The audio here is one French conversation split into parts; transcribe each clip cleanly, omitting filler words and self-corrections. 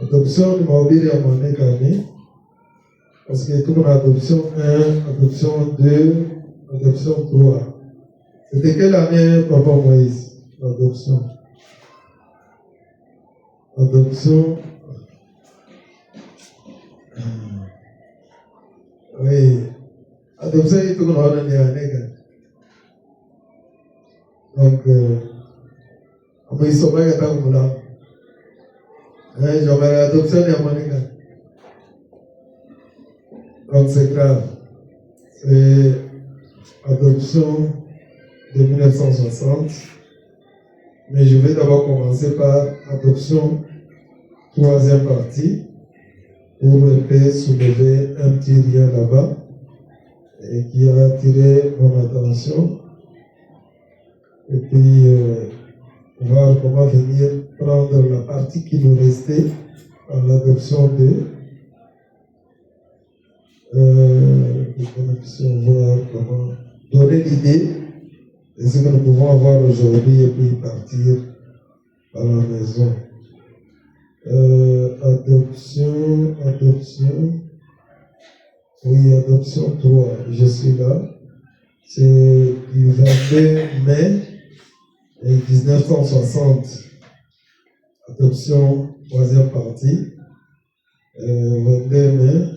Adoption, nous m'avons dit à mon écart. Parce que tout le monde a adoption 1, adoption 2, adoption 3. C'était quelle année, Papa Moïse, l'adoption? Adoption. Oui. Adoption, il tout le monde a une année. Donc, ils sont pas capables de là. J'avais l'adoption de mon écart. Donc, c'est grave. C'est adoption de 1960. Mais je vais d'abord commencer par adoption, troisième partie, pour un peu soulever un petit lien là-bas et qui a attiré mon attention. Et puis, voir comment venir prendre la partie qui nous restait à l'adoption de nous puissions voir comment donner l'idée de ce que nous pouvons avoir aujourd'hui et puis partir à la maison. Adoption. Oui, adoption 3. Je suis là. C'est du 22 mai 1960. Adoption, troisième partie. 22 mai.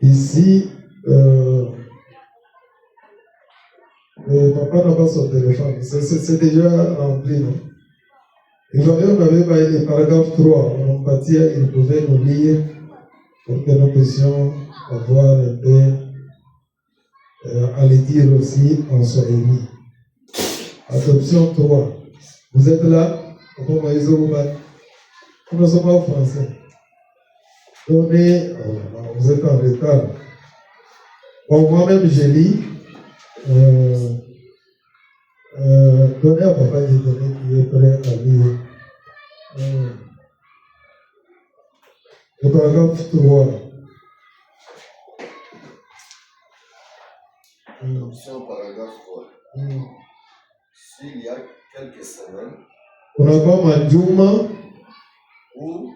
Ici, papa n'a pas son téléphone. C'est déjà rempli, non? Et on avait parlé le paragraphe 3. On partit, il pouvait nous lire pour que nous puissions avoir un peu à le dire aussi en Swahili. Adoption 3. Vous êtes là? Papa Moïse Oubad. Nous ne sommes pas en français. Donnez, vous êtes en retard. Bon, moi-même, je lis. Donnez à papa Dieudonné qui est prêt à lire. Le paragraphe 3. Adoption, paragraphe 3. S'il y a quelques semaines, On a pas Mandjouma. ou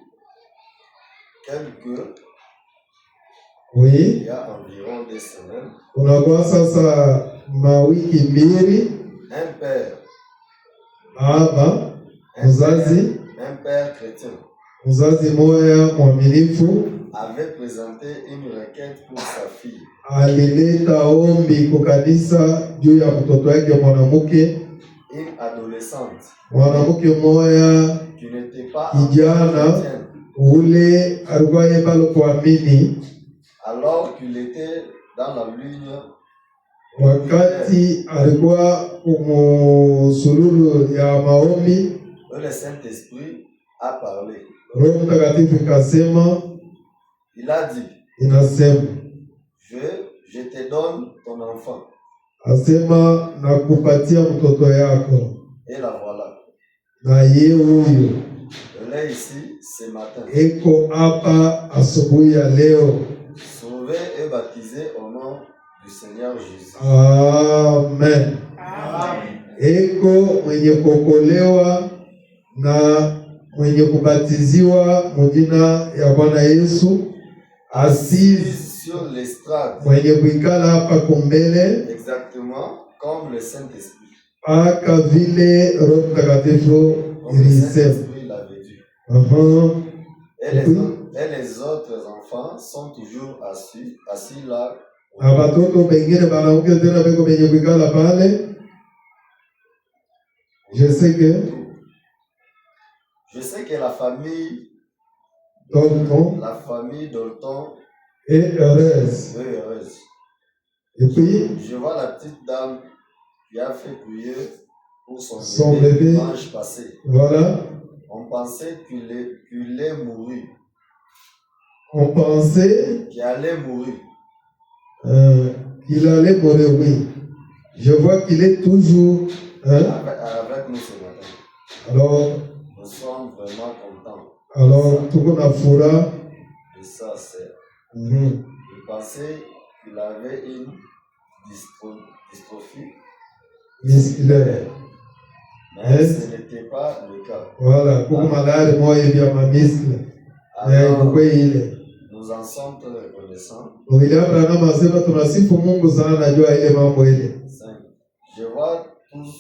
quelques, Oui. il y a environ 2 semaines, Unakuwa sasa mawiki mbili un père, baba mzazi un père chrétien mzazi moya mwaminifu avait présenté une requête pour sa fille, alileta ombi kwa kanisa juu ya mtoto wake mwanamke, une adolescente mwanamke moya qui n'était pas kijana chrétienne, ule alikuwa yebalo kuamini. alors qu'il était dans la ligne Wakati alikuwa umusululu ya maombi, le Saint-Esprit a parlé. Roho Mtakatifu kasema, Il a dit, inasema je te donne ton enfant. asema nakupatia mtoto yako, Et la voilà. na yeye huyu Elle est ici ce matin, eko hapa asubuhi ya leo. sauvé et baptisé au nom du Seigneur Jésus. Amen. Amen. Eko mwenye kuokolewa na mwenye kubatiziwa mjina ya Bwana Yesu, Assise sur l'estrade, mwenye kuikala hapa kumbele, exactement comme le Saint-Esprit. aka vile Roho Mtakatifu Comme le ilisema. Saint-Esprit l'avait dit. Et les autres enfants sont toujours assis là. Na watoto pengine banamke tena beko benye kuikala pale. Je sais que la famille Dolton est heureuse. est heureuse. Et puis, je vois la petite dame qui a fait prier pour son bébé bébé. dimanche passé. Voilà. On pensait qu'il allait mourir. On pensait qu'il allait mourir. Qu'il allait mourir, oui. Je vois qu'il est toujours avec nous ce matin. Alors, nous sommes vraiment contents. Alors, tout le monde a fura. Et ça, c'est. Le pensais qu'il avait une dystrophie musculaire. mais Yes. ce n'était pas le cas. Voilà, kuku malari moyo vya mamiscle. Alors, Kukwe ile. nous en sommes très reconnaissants. Ili Abraham asema tunasifu Mungu sana juu ya ile mambo ile. 5. Je vois tous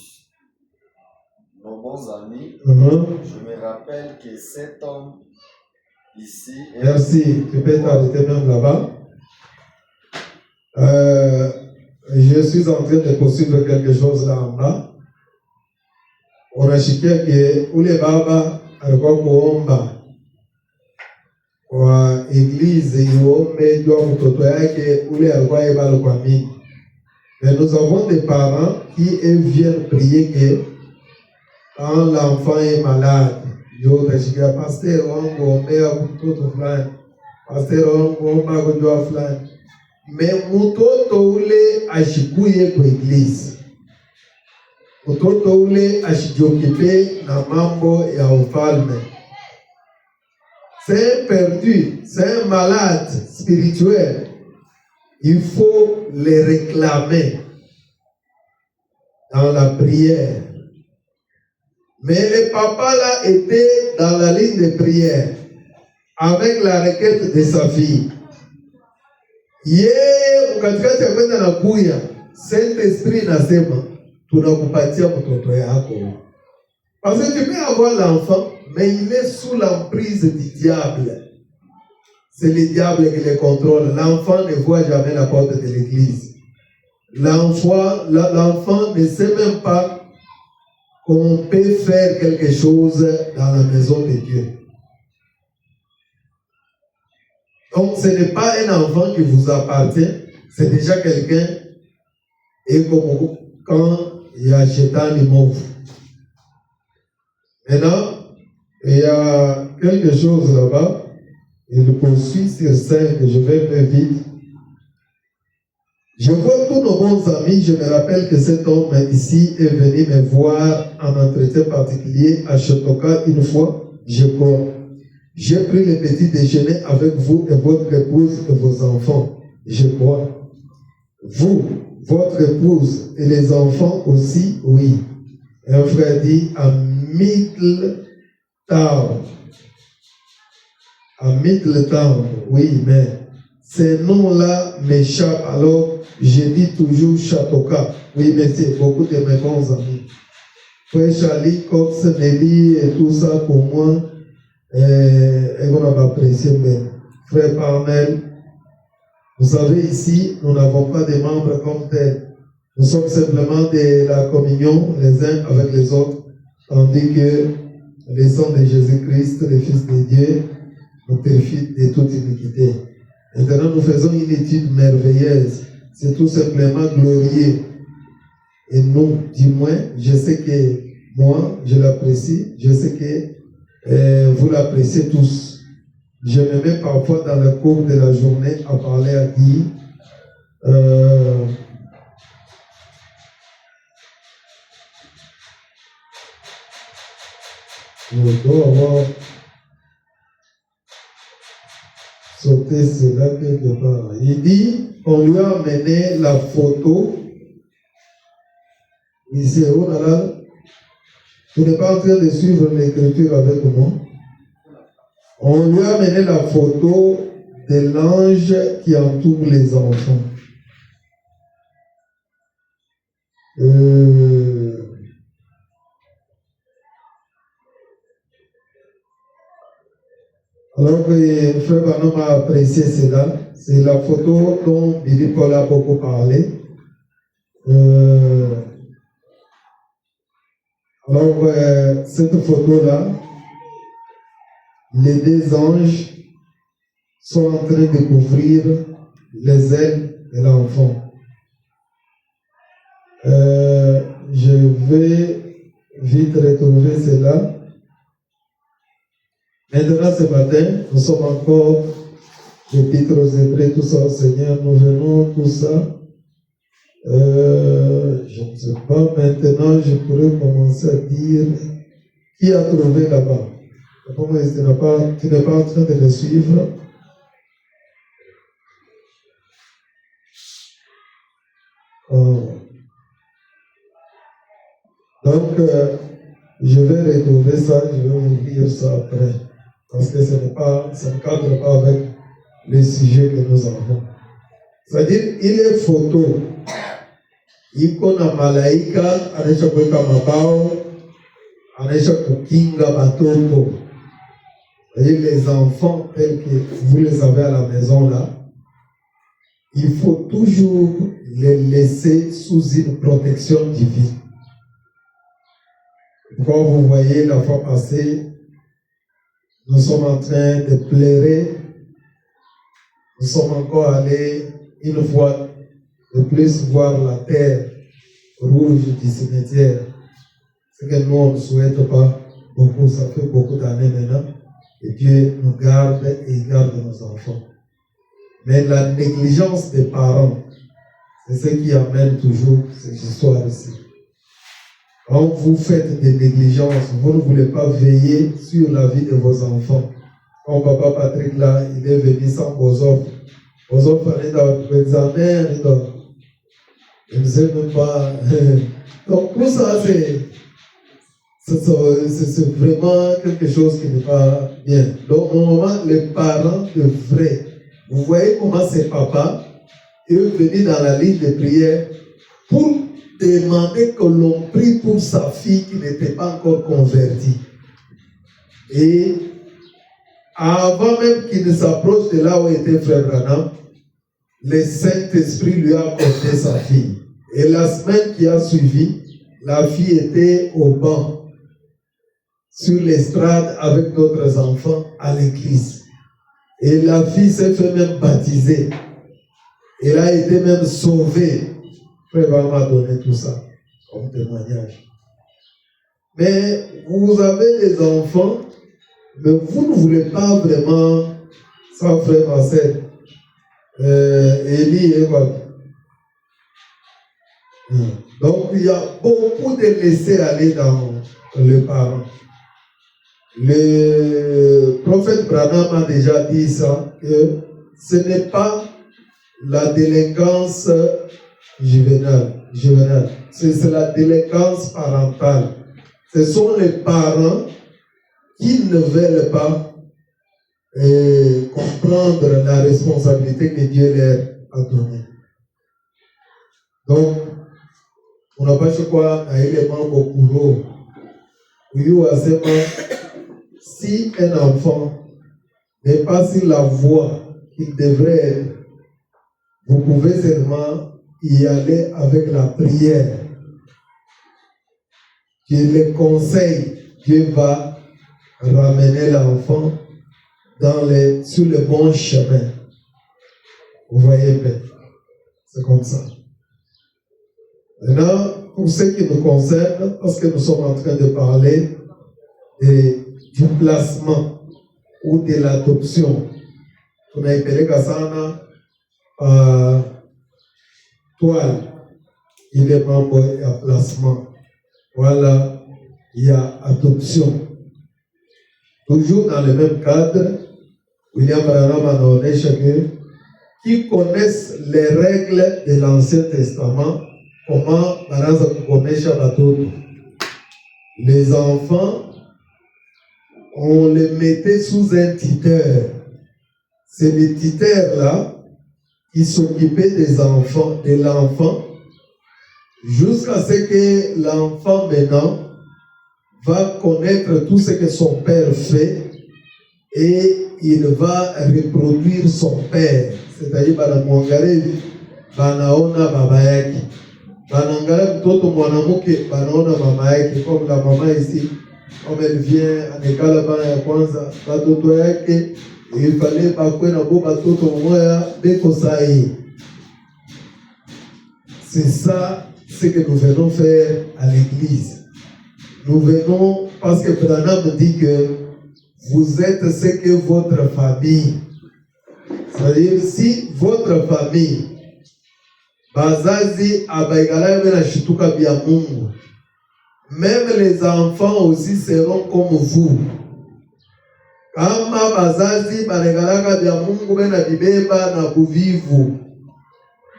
nos bons amis. Je me rappelle que cet homme ici est... Merci, tu peux t'arrêter même là-bas. Je suis en train de poursuivre quelque chose là en bas. Unashikia ke ule baba alikuwa kuomba kwa eglise iombe juu mtoto yake ule alikuwa ebale kwa mingi. Mais nous avons des parents qui viennent prier que quand l'enfant est malade, yo utashikia pasteur wangu ombea mtoto fulani, pasteur wangu omba kujua fulani. Mais mtoto ule ashikuye kwa eglise. Mtoto ule ashijiokipe na mambo ya ufalme. C'est un perdu, c'est un malade spirituel. Il faut les réclamer dans la prière. Mais le papa là était dans la ligne de prière avec la requête de sa fille. Yeye katikati ya kwenda na kuya, Saint-Esprit nasema tunakupatia mtoto yako. Parce que tu peux avoir l'enfant, mais il est sous l'emprise du diable. C'est le diable qui le contrôle. L'enfant ne voit jamais la porte de l'église. L'enfant ne sait même pas qu'on peut faire quelque chose dans la maison de Dieu. Donc ce n'est pas un enfant qui vous appartient, c'est déjà quelqu'un, et comme quand il y a Chétan et Mauve. Maintenant, il y a quelque chose là-bas, il poursuit sur 5, je vais plus vite. Je vois tous nos bons amis, je me rappelle que cet homme ici est venu me voir en entretien particulier à Chotoka une fois, je crois. J'ai pris le petit déjeuner avec vous et votre épouse et vos enfants, je crois. Vous, votre épouse et les enfants aussi, oui. Et un frère dit à Middletown. À Middletown, oui, mais ces noms-là m'échappent, alors je dis toujours Chatoka. Oui, mais c'est beaucoup de mes bons amis. Frère Charlie, Cox, Nelly et tout ça pour moi, et on va apprécier même. Frère Parmel, vous savez, ici, nous n'avons pas de membres comme tels. Nous sommes simplement de la communion les uns avec les autres, tandis que les sangs de Jésus-Christ, le Fils de Dieu, nous purifient de toute iniquité. Maintenant, nous faisons une étude merveilleuse. C'est tout simplement glorieux. Et nous, du moins, je sais que moi, je l'apprécie. Je sais que vous l'appréciez tous. Je me mets parfois dans le cours de la journée à parler à Guy. Je dois avoir sauté cela quelque part. Il dit, on lui a amené la photo. Ici, tu n'es pas en train de suivre l'écriture avec moi. On lui a amené la photo de l'ange qui entoure les enfants. Alors que Frère Banom a apprécié cela, c'est la photo dont Billy Paul a beaucoup parlé. Alors, cette photo-là, les deux anges sont en train de couvrir les ailes de l'enfant. Je vais vite retrouver cela. Maintenant, ce matin, nous sommes encore les titres aux Hébreux, tout ça, Seigneur, nous venons, tout ça. Je ne sais pas, maintenant, je pourrais commencer à dire qui a trouvé là-bas. Tu n'es pas en train de le suivre. Donc, je vais retrouver ça, je vais vous lire ça après. Parce que ça ne cadre pas avec les sujets que nous avons. C'est-à-dire, il est photo. Iko na malaika, anaisha kuweka mabao, anaisha kukinga batoto. Et les enfants, tels que vous les avez à la maison là, il faut toujours les laisser sous une protection divine. Quand vous voyez la fois passée, nous sommes en train de pleurer. Nous sommes encore allés une fois de plus voir la terre rouge du cimetière. Ce que nous, on ne souhaite pas beaucoup. Ça fait beaucoup d'années maintenant. Et Dieu nous garde et garde nos enfants. Mais la négligence des parents, c'est ce qui amène toujours cette histoire-ci. Quand vous faites des négligences, vous ne voulez pas veiller sur la vie de vos enfants. Quand papa Patrick là, il est venu sans vos offres. Vos offres allaient dans l'examen, je ne sais même pas. Donc tout ça, c'est vraiment quelque chose qui n'est pas bien. Donc normalement, les parents devraient, vous voyez comment ces papas, ils venaient dans la ligne de prière pour demander que l'on prie pour sa fille qui n'était pas encore convertie. Et avant même qu'il ne s'approche de là où était Frère Branham, le Saint-Esprit lui a apporté sa fille. Et la semaine qui a suivi, la fille était au banc, sur l'estrade avec d'autres enfants à l'église. Et la fille s'est fait même baptiser. Elle a été même sauvée. Frère Branham m'a donné tout ça comme témoignage. Mais vous avez des enfants, mais vous ne voulez pas vraiment, ça Frère Marcel, Élie et voilà. Donc il y a beaucoup de laisser aller dans les parents. Le prophète Branham a déjà dit ça, que ce n'est pas la délinquance juvénale, c'est la délinquance parentale. Ce sont les parents qui ne veulent pas comprendre la responsabilité que Dieu leur a donnée. Donc, on n'a pas choisi un élément beaucoup. Si un enfant n'est pas sur la voie qu'il devrait être, vous pouvez seulement y aller avec la prière. Dieu le conseille, Dieu va ramener l'enfant sur le bon chemin. Vous voyez bien, c'est comme ça. Maintenant, pour ce qui nous concerne, parce que nous sommes en train de parler du placement ou de l'adoption, on a appelé Kassana toile, il est membre et à placement. Voilà, il y a adoption. Toujours dans le même cadre, William Branham a donné chacun qui connaissent les règles de l'Ancien Testament. Comment les enfants, on les mettait sous un tuteur. C'est le tuteur-là qui s'occupait des enfants, de l'enfant, jusqu'à ce que l'enfant maintenant va connaître tout ce que son père fait et il va reproduire son père. C'est-à-dire, banaona baba yake. Banangala mtoto mwanamke banaona mama yake, comme la maman ici, comme elle vient anekala bana ya kwanza batoto yake, il fallait bakwe na bo batoto moya beko sahi. C'est ça ce que nous venons faire à l'église. Nous venons parce que Branham dit que vous êtes ce que votre famille. C'est-à-dire si votre famille bazazi abaigala na shituka bia Mungu, même les enfants aussi seront comme vous. Kama bazazi baregalaka bia Mungu bena bibeba na kuvivu,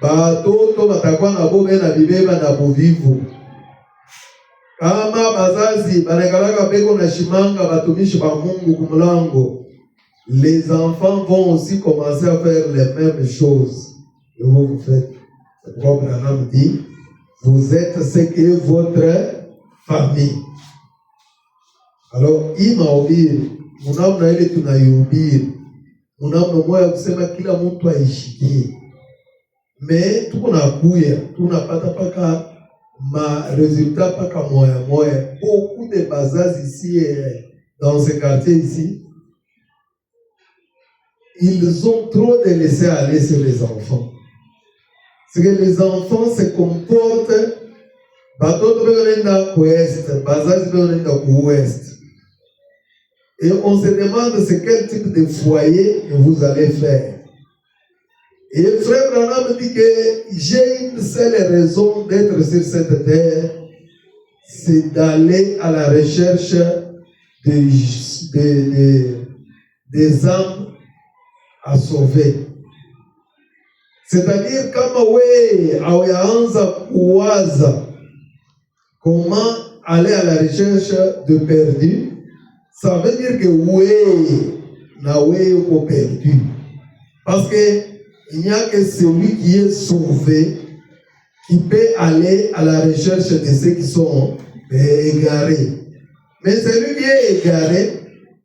batoto batakuwa na bobe na bibeba na buvivu. Kama bazazi banakalaka peko na shimanga batumishi ba Mungu kumulango, les enfants vont aussi commencer à faire les mêmes choses que vous faites. C'est pourquoi Branham dit, vous êtes ce que votre famille. Alors, hii mahubiri mnamna ile tunaihubiri, mnamna moya kusema kila mtu aishikie. Me tuko nakuya tunapata paka ma résultat paka moya moya. Beaucoup de bazazi ici dans ce quartier ici, ils ont trop de laisser aller sur les enfants. C'est que les enfants se comportent batoto beonenda ouest, bazazi beonenda ouest. Et on se demande c'est quel type de foyer que vous allez faire. Et frère Branham dit que j'ai une seule raison d'être sur cette terre, c'est d'aller à la recherche des âmes à sauver. C'est-à-dire kama we aweanza kuwaza comment aller à la recherche de perdus, ça veut dire que we na we uko perdu. Parce que il n'y a que celui qui est sauvé qui peut aller à la recherche de ceux qui sont égarés. Mais celui qui est égaré,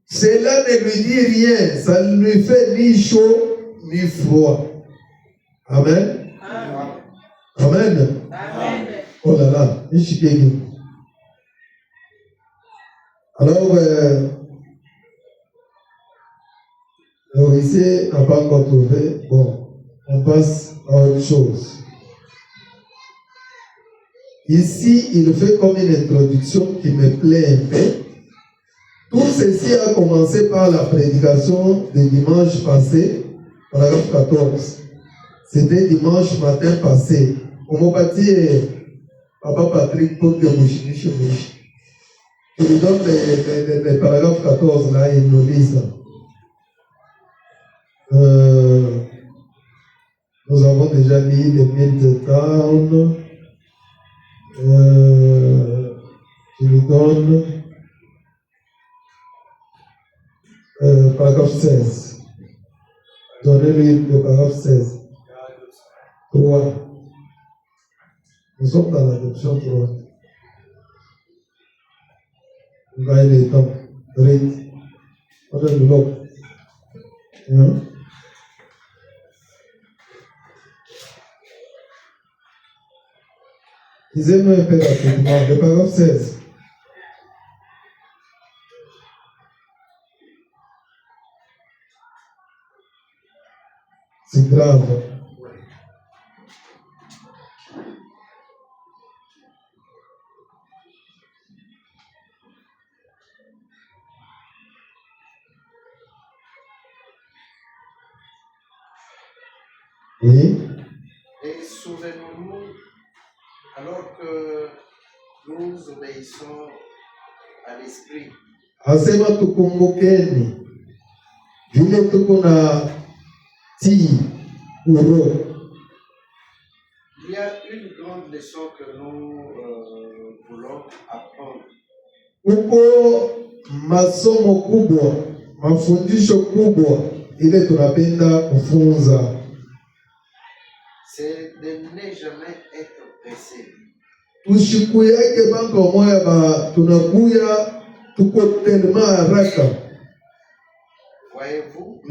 cela ne lui dit rien, ça ne lui fait ni chaud ni froid. Amen. Amen. Amen. Oh là là, alors, ici n'a pas encore trouvé. Bon. On passe à autre chose. Ici, il fait comme une introduction qui me plaît un peu. Tout ceci a commencé par la prédication de dimanche passé, paragraphe 14. C'était dimanche matin passé. On m'a dit, Papa Patrick, pour que vous chimichiez. Je lui donne les paragraphes 14 là, il nous lit ça. Nous avons déjà lu les Midtown. Je lui donne paragraphe 16. Donnez-lui le paragraphe 16. 3. Nous sommes dans l'adoption 3. Vous gagnez les temps. Read. On a le bloc. Lisez-moi un peu rapidement, le paragraphe 16. C'est grave. Oui. Et souvenons-nous, alors que nous obéissons à l'esprit. Asema tukumbukeni vile tuko na tii uro. Il y a une grande leçon que nous voulons apprendre. Uko masomo kubwa, mafundisho kubwa ile tunapenda kufunza. C'est de ne jamais être pressé. Tushikuyake mambo moya ba tunakuya tuko tellement haraka. Voyez-vous?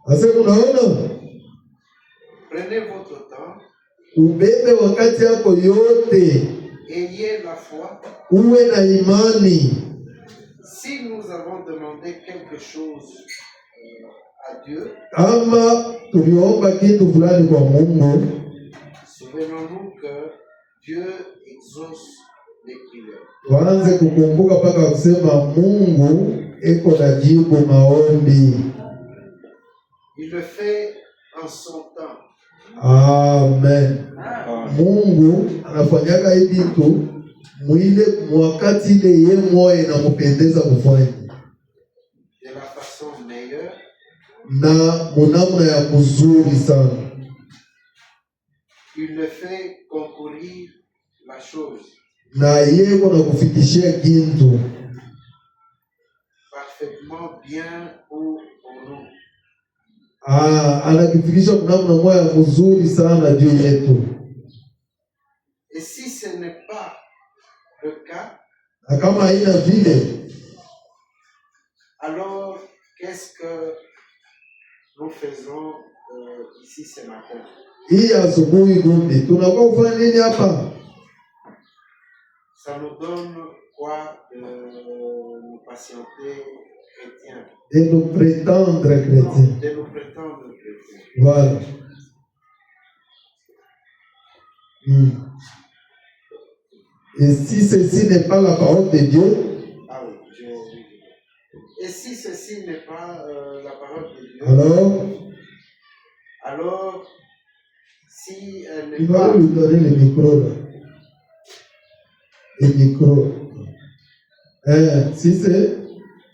Asa unaona? Prenez votre temps. Ubebe wakati yako yote. Ayez la foi. Uwe na imani. Si nous avons demandé quelque chose à Dieu, ama tuliomba kitu fulani kwa Mungu, souvenons-nous que Dieu exauce les prières. Tuanze kukumbuka paka kusema Mungu eko na jibu maombi. Il le fait en son temps. Amen. Mungu anafanyaka hivi vitu mwile wakati ile yeye moyo inampendeza kufanya. De la façon meilleure. Na munamna ya mzuri sana. il le fait concourir la chose na yeye kuna kufikishia kintu parfaitement bien pour nous. Anakifikisha kunamna moya mzuri sana juu yetu. Et si ce n'est pas le cas, Na kama haina vile, alors qu'est-ce que nous faisons ici ce matin? hii asubuhi kumbi tunakuwa kufanya nini hapa? Ça nous donne quoi de nous patienter chrétiens? De nous prétendre chrétiens. Non, de nous prétendre chrétiens. Voilà. Et si ceci n'est pas la parole de Dieu, Ah oui, et si ceci n'est pas la parole de Dieu, alors si elle n'est il pas... va lui donner le micro là. Le micro. Si c'est...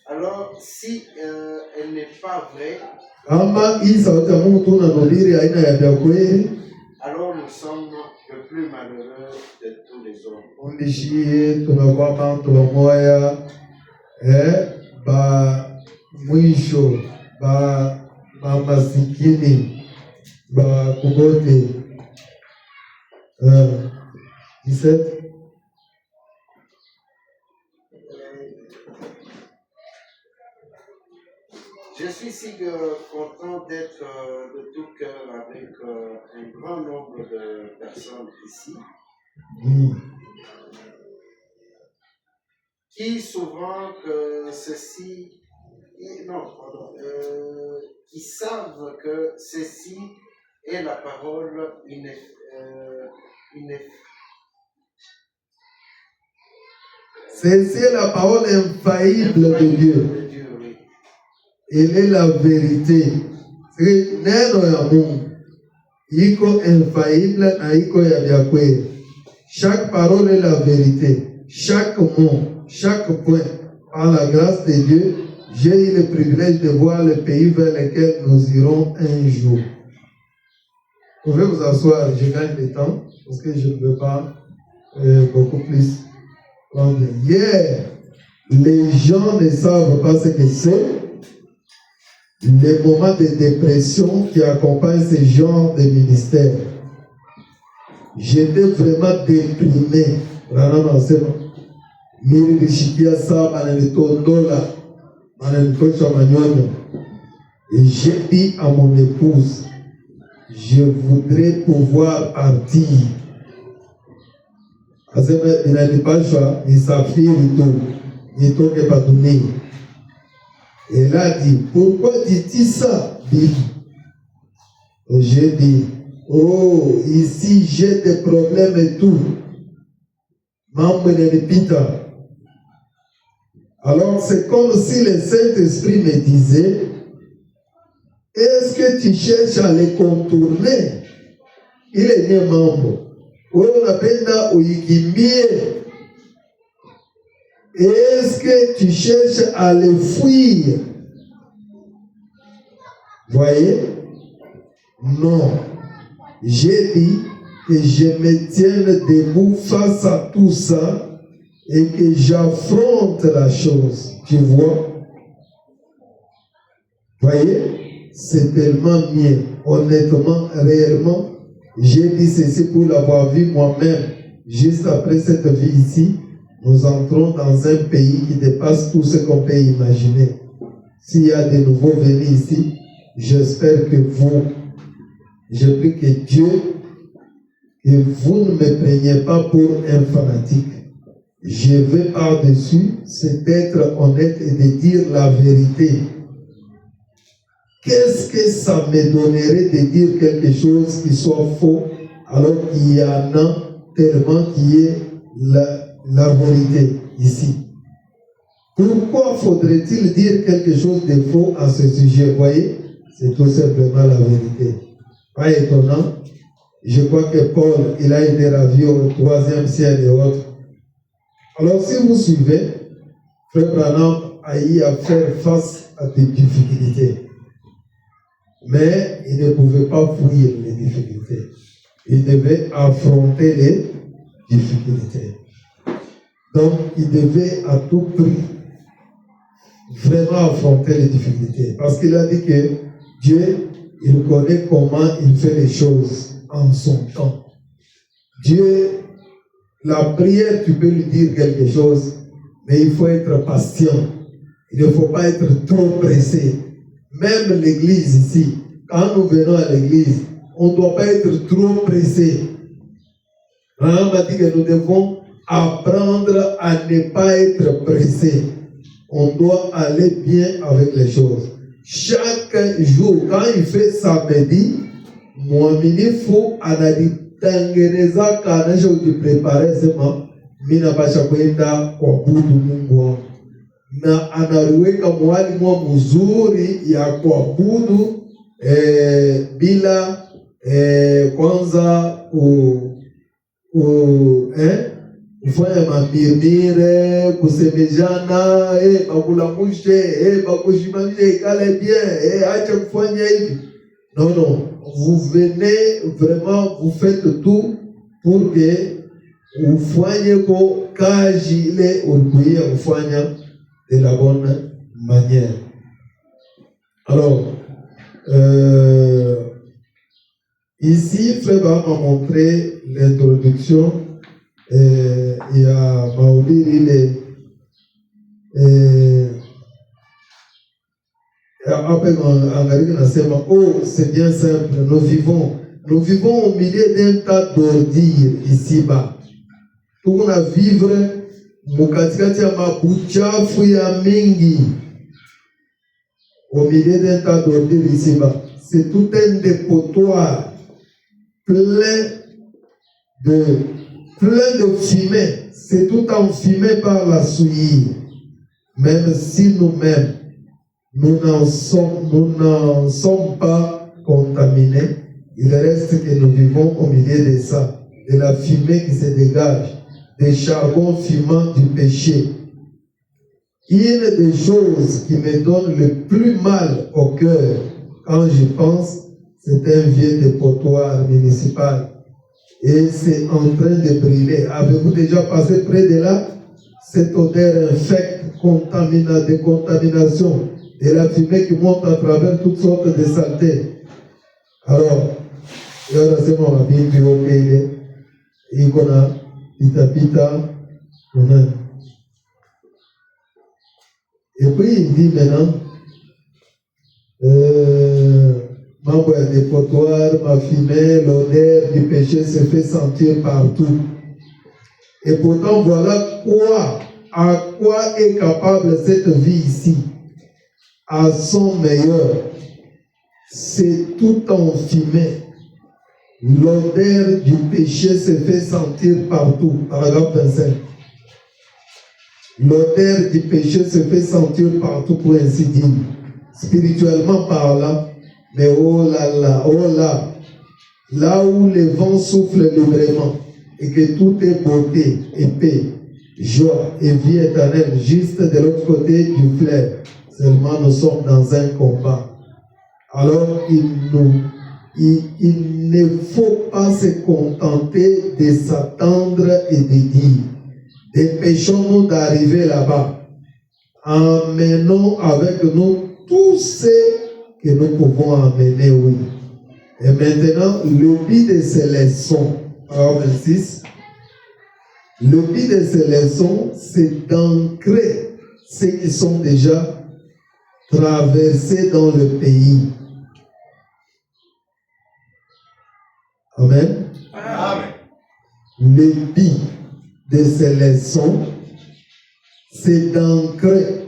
Alors si elle n'est pas vraie, Kama hii sauti ya Mungu tunahubiri aina ya vya kweli, alors nous sommes le plus malheureux de tous les hommes. Undishie tunakuwa bantu bamoya ba mwisho ba masikini ba kubote 17. Je suis si content d'être de tout cœur avec un grand nombre de personnes ici qui souvent que ceci, qui savent que ceci est la parole C'est la parole infaillible de Dieu. Oui. Elle est la vérité. C'est neno ya Mungu. Iko infaillible na iko ya vya kweli. Chaque parole est la vérité. Chaque mot, chaque point. Par la grâce de Dieu, j'ai eu le privilège de voir le pays vers lequel nous irons un jour. Vous pouvez vous asseoir, je gagne le temps parce que je ne veux pas beaucoup plus prendre. Hier, les gens ne savent pas ce que c'est. Les moments de dépression qui accompagnent ce genre de ministère. J'étais vraiment déprimé. Et j'ai dit à mon épouse, je voudrais pouvoir partir. Il n'a pas le choix, il s'affirme et tout. Il ne pas donner. Et elle a dit, pourquoi dis-tu ça, Bibi? Et j'ai dit, oh, ici j'ai des problèmes et tout. Maman n'est pita. Alors c'est comme si le Saint-Esprit me disait, est-ce que tu cherches à les contourner? Il est né membre. On appelle ça Oyikimbie. Est-ce que tu cherches à les fuir? Voyez? Non. J'ai dit que je me tienne debout face à tout ça et que j'affronte la chose. Tu vois? Voyez? C'est tellement mieux. Honnêtement, réellement, j'ai dit ceci pour l'avoir vu moi-même. Juste après cette vie ici, nous entrons dans un pays qui dépasse tout ce qu'on peut imaginer. S'il y a de nouveaux venus ici, j'espère que je prie que Dieu, que vous ne me preniez pas pour un fanatique. Je vais par-dessus, c'est d'être honnête et de dire la vérité. Qu'est-ce que ça me donnerait de dire quelque chose qui soit faux alors qu'il y en a tellement qui est la vérité ici? Pourquoi faudrait-il dire quelque chose de faux à ce sujet? Vous voyez, c'est tout simplement la vérité. Pas étonnant. Je crois que Paul, il a été ravi au 3e ciel et autres. Alors si vous suivez, Frère Branham a eu à faire face à des difficultés. Mais il ne pouvait pas fuir les difficultés. il devait affronter les difficultés. Donc, il devait à tout prix vraiment affronter les difficultés. Parce qu'il a dit que Dieu, il connaît comment il fait les choses en son temps. Dieu, la prière, tu peux lui dire quelque chose, mais il faut être patient. Il ne faut pas être trop pressé. Même l'église ici, quand nous venons à l'église, on ne doit pas être trop pressé. Raham a dit que nous devons apprendre à ne pas être pressé. On doit aller bien avec les choses. Chaque jour, quand il fait samedi, Moamini faut analitangeneza kana jo de préparer sema mina basha kwenda kuabudu Mungu. Na anaruweka mwalimu mzuri ya kuabudu bila kwanza kufanya mamirmire, kusemejana, bakulamushe, bakushimamishe ikale bien, acha kufanya hivi. Non, non. Vous venez vraiment, vous faites tout pour que ufanye ko kaji ile ulikuia kufanya de la bonne manière. Alors, ici, Frère m'a montré l'introduction. Il y a Maouli, il est après oh, c'est bien simple, nous vivons au milieu d'un tas d'ordures ici-bas. Pour qu'on vivre mukatikati ya mabuchafu ya mingi au milieu d'un tas d'ordures ici-bas. C'est tout un dépotoir plein de fumée. C'est tout enfumé par la souillure. Même si nous-mêmes nous n'en sommes pas contaminés, il reste que nous vivons au milieu de ça, de la fumée qui se dégage, des charbons fumants du péché. Une des choses qui me donne le plus mal au cœur quand j'y pense, c'est un vieux dépotoir municipal. Et c'est en train de brûler. Avez-vous déjà passé près de là? Cette odeur infecte, de contamination, de la fumée qui monte à travers toutes sortes de saletés. Alors, il y a c'est mon vie qui est il y a pita, et puis il dit maintenant, membre des dépotoirs, ma fumée, l'odeur du péché se fait sentir partout. Et pourtant, voilà à quoi est capable cette vie ici. À son meilleur, c'est tout enfumé. L'odeur du péché se fait sentir partout. Paragraphe 25. L'odeur du péché se fait sentir partout, pour ainsi dire. Spirituellement parlant, mais oh là, là où le vent souffle librement et que tout est beauté et paix, joie et vie éternelle, juste de l'autre côté du fleuve. Seulement nous sommes dans un combat. Alors il ne faut pas se contenter de s'attendre et de dire, dépêchons-nous d'arriver là-bas. Emmenons avec nous tout ce que nous pouvons amener, oui. Et maintenant, le but de ces leçons, paragraphe 26, le but de ces leçons, c'est d'ancrer ceux qui sont déjà traversés dans le pays. Amen. Amen. Le but de ces leçons, c'est d'ancrer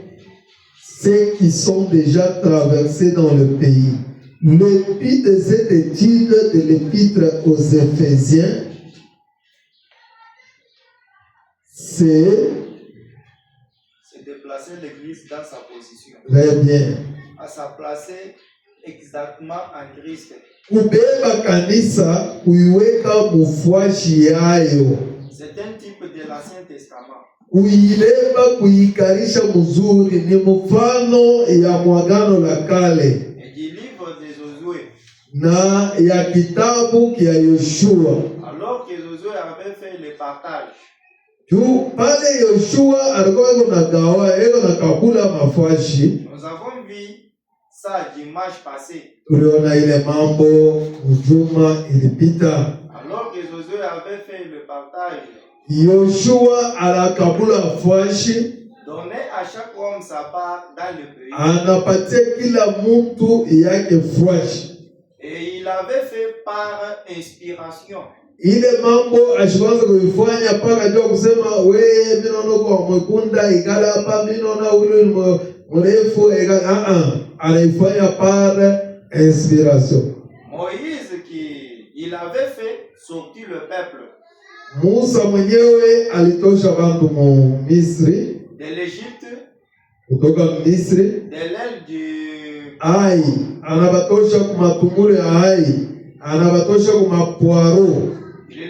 ceux qui sont déjà traversés dans le pays. Le but de cette étude de l'épître aux Éphésiens, c'est de placer l'Église dans sa position. Très bien. À sa placer exactement en Christ. Kubeba kanisa kuiweka mufuashi yayo. C'est un type de l'Ancien Testament. Kuileba kuikarisha mzuri ni mfano ya mwagano la kale. Et du livre des Josué. na ya kitabu kia Yoshua. Alors que Josué avait fait le partage. Juu pale Yoshua alikuwa yuko na gawa, yuko na kabula mafashi. Nous avons vu ça dimanche passé. Tuliona ile mambo ujuma ilipita. Alors que Josué avait fait le partage. Yoshua alakabula fashi. Donnait à chaque homme sa part dans le pays. Anapatia kila mtu yake fashi. Et il avait fait par inspiration. Ile mambo ashikwanza kuifanya paka ndio kusema we mimi naona kwa mwekunda ikala hapa mimi naona ule mrefu ikala anaifanya par inspiration. Moïse il avait fait sortir le peuple. Musa mwenyewe alitosha watu mu Misri. De l'Égypte. Kutoka Misri. De l'aile du Ai anabatosha kumatumuru ya Ai, anabatosha kumapoaro. Il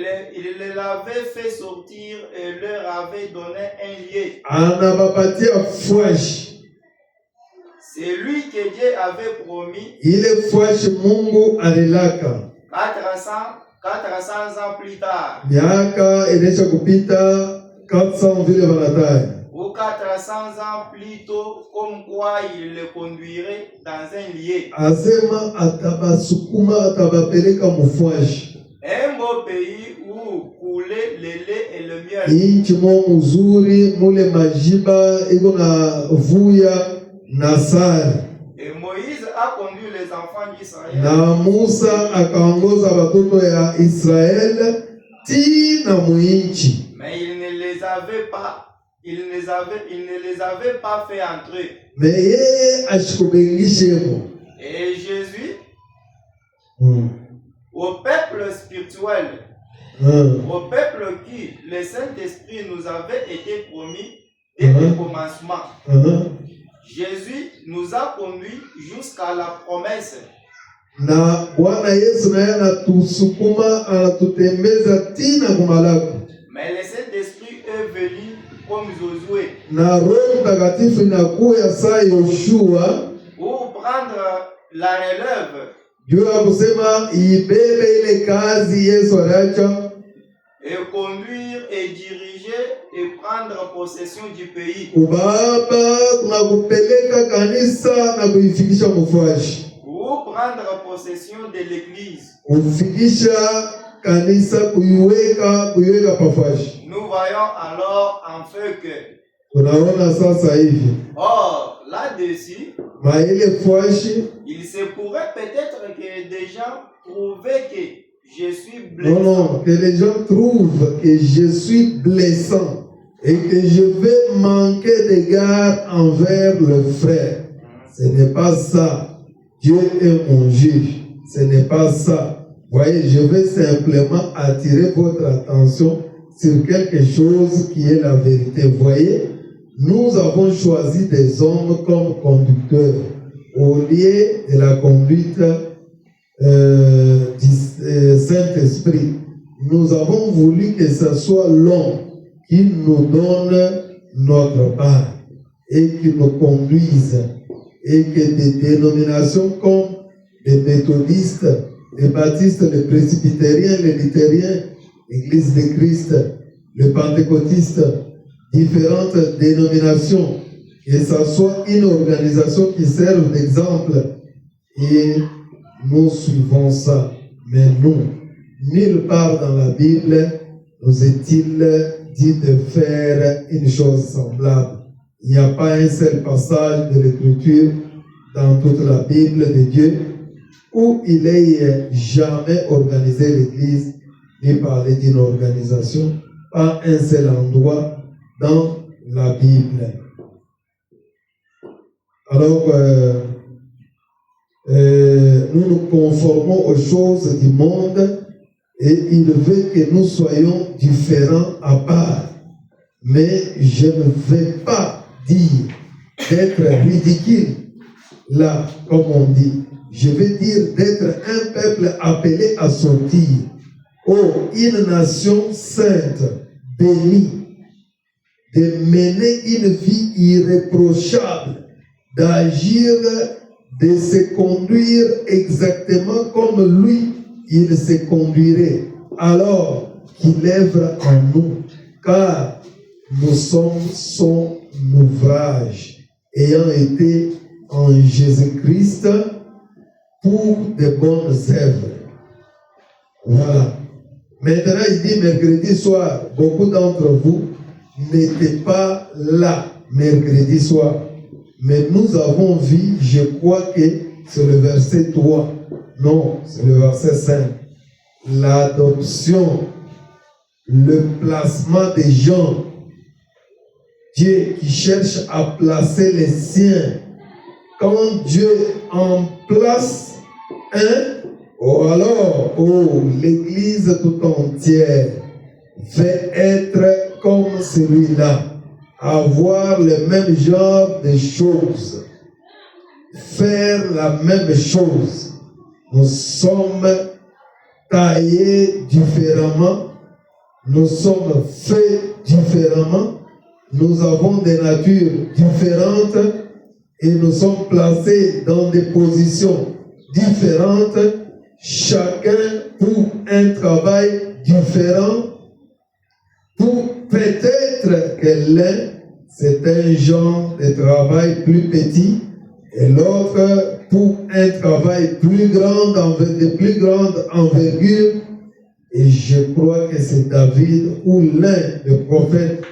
les avait fait sortir et leur avait donné un lieu. Anabapatia fresh. C'est lui que Dieu avait promis. Ile fresh Mungu alilaka. 400 ans plus tard. Miaka inesha kupita 400 vile vanataya. Ou 400 ans plus tôt, comme quoi il le conduirait dans un lieu. Asema atabasukuma atabapeleka mufwashi. Un beau pays où coulait le lait et le miel. Inchi mo muzuri mule majiba iko na vuya na sari. Et Moïse a conduit les enfants d'Israël. Na Musa akaongoza watoto ya Israel ti na muinchi. Mais il ne les avait pas fait entrer. Mais yeye ashikubengishemo. Et Jésus, au peuple spirituel, au peuple qui le Saint-Esprit nous avait été promis dès le commencement, Jésus nous a conduits jusqu'à la promesse. Na Bwana Yesu naye anatusukuma anatutembeza tina kumalako. Mais le Saint-Esprit est venu comme Josué. Na Roho Mtakatifu inakuya saa Yoshua Pour prendre la relève. juu ya kusema ibebe ile kazi Yesu aliacha. Et conduire et diriger et prendre possession du pays. Kubaba na kupeleka kanisa na kuifikisha mfuashi. Pour prendre possession de l'église. Kufikisha kanisa kuiweka pafashi. Nous voyons alors en fait que. Tunaona sasa hivi. Or, là-dessus, Maile fuashi. il se pourrait peut-être que des gens trouvaient que je suis blessant. Non, que les gens trouvent que je suis blessant et que je vais manquer d'égard envers le frère. Ce n'est pas ça. Dieu est mon juge. Ce n'est pas ça. Voyez, je vais simplement attirer votre attention sur quelque chose qui est la vérité. Voyez, nous avons choisi des hommes comme conducteurs au lieu de la conduite du Saint-Esprit. Nous avons voulu que ce soit l'homme qui nous donne notre part et qui nous conduise, et que des dénominations comme les méthodistes, les baptistes, les presbytériens, les luthériens, l'Église de Christ, les pentecôtistes, différentes dénominations, que ce soit une organisation qui serve d'exemple, et nous suivons ça. Mais nous, nulle part dans la Bible nous est-il dit de faire une chose semblable. Il n'y a pas un seul passage de l'Écriture dans toute la Bible de Dieu où il ait jamais organisé l'Église ni parlé d'une organisation, pas un seul endroit dans la Bible. Alors, nous nous conformons aux choses du monde et il veut que nous soyons différents à part. Mais je ne vais pas dire d'être ridicule, là, comme on dit. Je veux dire d'être un peuple appelé à sortir. Oh, une nation sainte, bénie, de mener une vie irréprochable, d'agir de se conduire exactement comme lui, il se conduirait, alors qu'il œuvre en nous, car nous sommes son ouvrage, ayant été en Jésus-Christ pour de bonnes œuvres. Voilà. Maintenant, il dit mercredi soir, beaucoup d'entre vous n'étaient pas là mercredi soir. Mais nous avons vu, je crois que c'est le verset 3. Non, c'est le verset 5. L'adoption, le placement des gens. Dieu qui cherche à placer les siens. Quand Dieu en place un, alors, l'Église tout entière veut être comme celui-là. Avoir le même genre de choses, faire la même chose. Nous sommes taillés différemment, nous sommes faits différemment, nous avons des natures différentes et nous sommes placés dans des positions différentes, chacun pour un travail différent. Pour peut-être que l'un, c'est un genre de travail plus petit et l'autre pour un travail plus grand, de plus grande envergure. Et je crois que c'est David ou l'un des prophètes,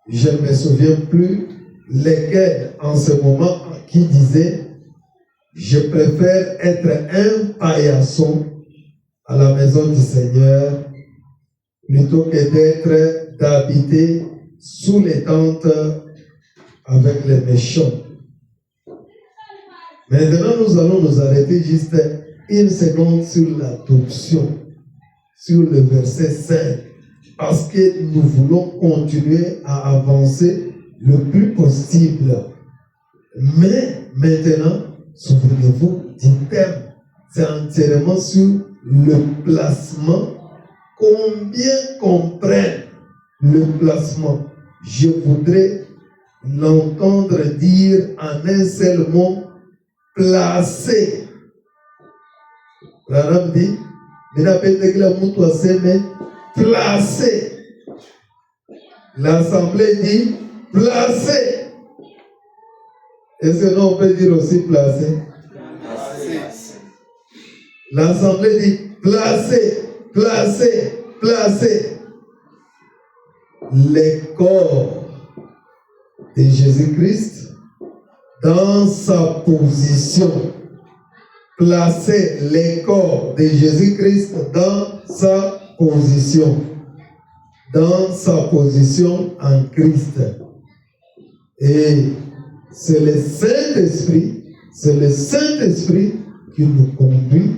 je ne me souviens plus lesquels en ce moment, qui disait « Je préfère être un paillasson à la maison du Seigneur plutôt que d'habiter sous les tentes avec les méchants. » Maintenant, nous allons nous arrêter juste une seconde sur l'adoption, sur le verset 5, parce que nous voulons continuer à avancer le plus possible. Mais maintenant, souvenez-vous du thème, c'est entièrement sur le placement. Combien comprennent le placement? Je voudrais l'entendre dire en un seul mot, placer. L'arabe dit, placer. L'assemblée dit, placer. Est-ce que nous on peut dire aussi placer? L'assemblée dit, placer. Placer, placer. Le corps de Jésus-Christ dans sa position. Placer le corps de Jésus-Christ dans sa position. Dans sa position en Christ. Et c'est le Saint-Esprit, qui nous conduit,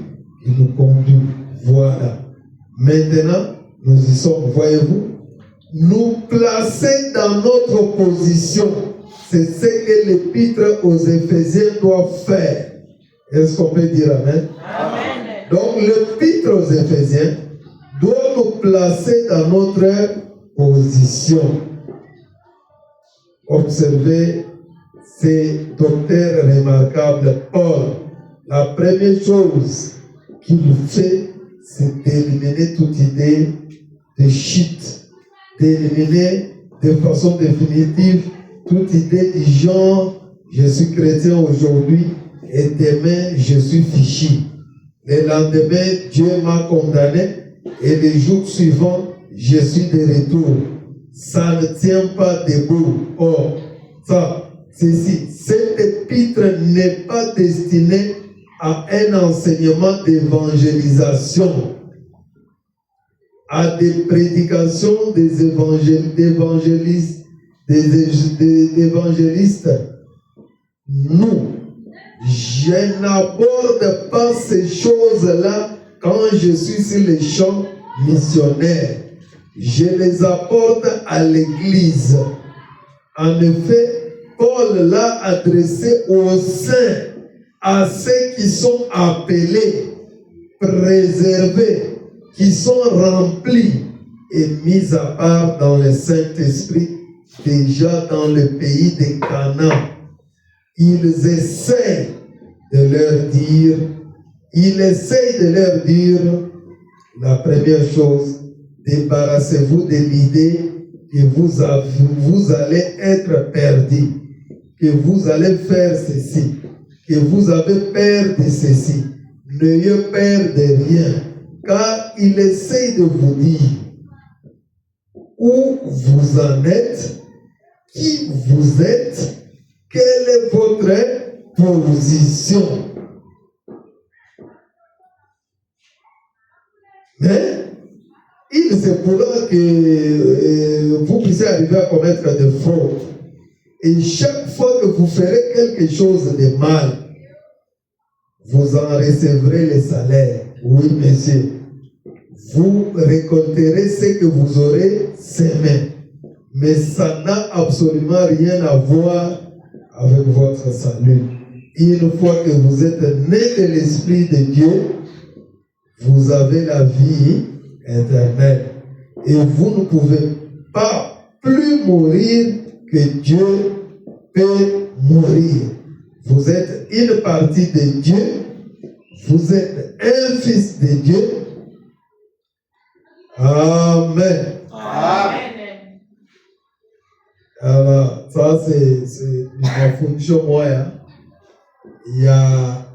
Voilà. Maintenant, nous y sommes, voyez-vous, nous placer dans notre position, c'est ce que l'épître aux Éphésiens doit faire. Est-ce qu'on peut dire amen? Amen. Donc l'épître aux Éphésiens doit nous placer dans notre position. Observez ces docteurs remarquables. Paul, la première chose qu'il fait, c'est d'éliminer toute idée de chute, d'éliminer de façon définitive toute idée du genre je suis chrétien aujourd'hui et demain je suis fichu. Le lendemain, Dieu m'a condamné et les jours suivants, je suis de retour. Ça ne tient pas debout. Or, cet épître n'est pas destiné à un enseignement d'évangélisation, à des prédications des évangélistes. Nous, je n'aborde pas ces choses-là quand je suis sur les champs missionnaires. Je les apporte à l'Église. En effet, Paul l'a adressé aux saints, à ceux qui sont appelés, préservés, qui sont remplis et mis à part dans le Saint-Esprit, déjà dans le pays de Canaan. Ils essaient de leur dire, il essaye de leur dire la première chose, débarrassez-vous de l'idée que vous allez être perdus, que vous allez faire ceci, que vous avez peur de ceci. N'ayez peur de rien, car il essaye de vous dire où vous en êtes, qui vous êtes, quelle est votre position. Mais il se pourra que vous puissiez arriver à commettre des fautes. Et chaque fois que vous ferez quelque chose de mal, vous en recevrez le salaire. Oui, monsieur. Vous récolterez ce que vous aurez semé. Mais ça n'a absolument rien à voir avec votre salut. Une fois que vous êtes né de l'Esprit de Dieu, vous avez la vie éternelle. Et vous ne pouvez pas plus mourir que Dieu peut mourir. Vous êtes une partie de Dieu. Vous êtes un fils de Dieu. Amen. Amen. Alors, ça c'est ma fonction moi. Il y a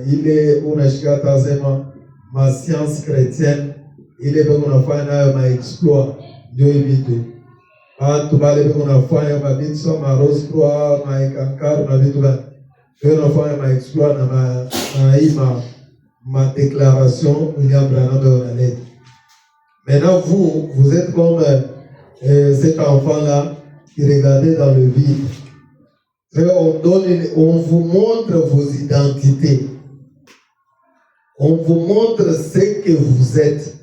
il est unashika tazema ma science chrétienne, il est bien unafanya ma exploit ndio hivi. Watu wale bien unafanya ma vitu ma rose croix ma ikankar na vitu gani. Bien unafanya ma exploit na ma déclaration William Branham de la lettre. Maintenant vous êtes comme cet enfant-là qui regardait dans le vide. On vous montre vos identités. On vous montre ce que vous êtes.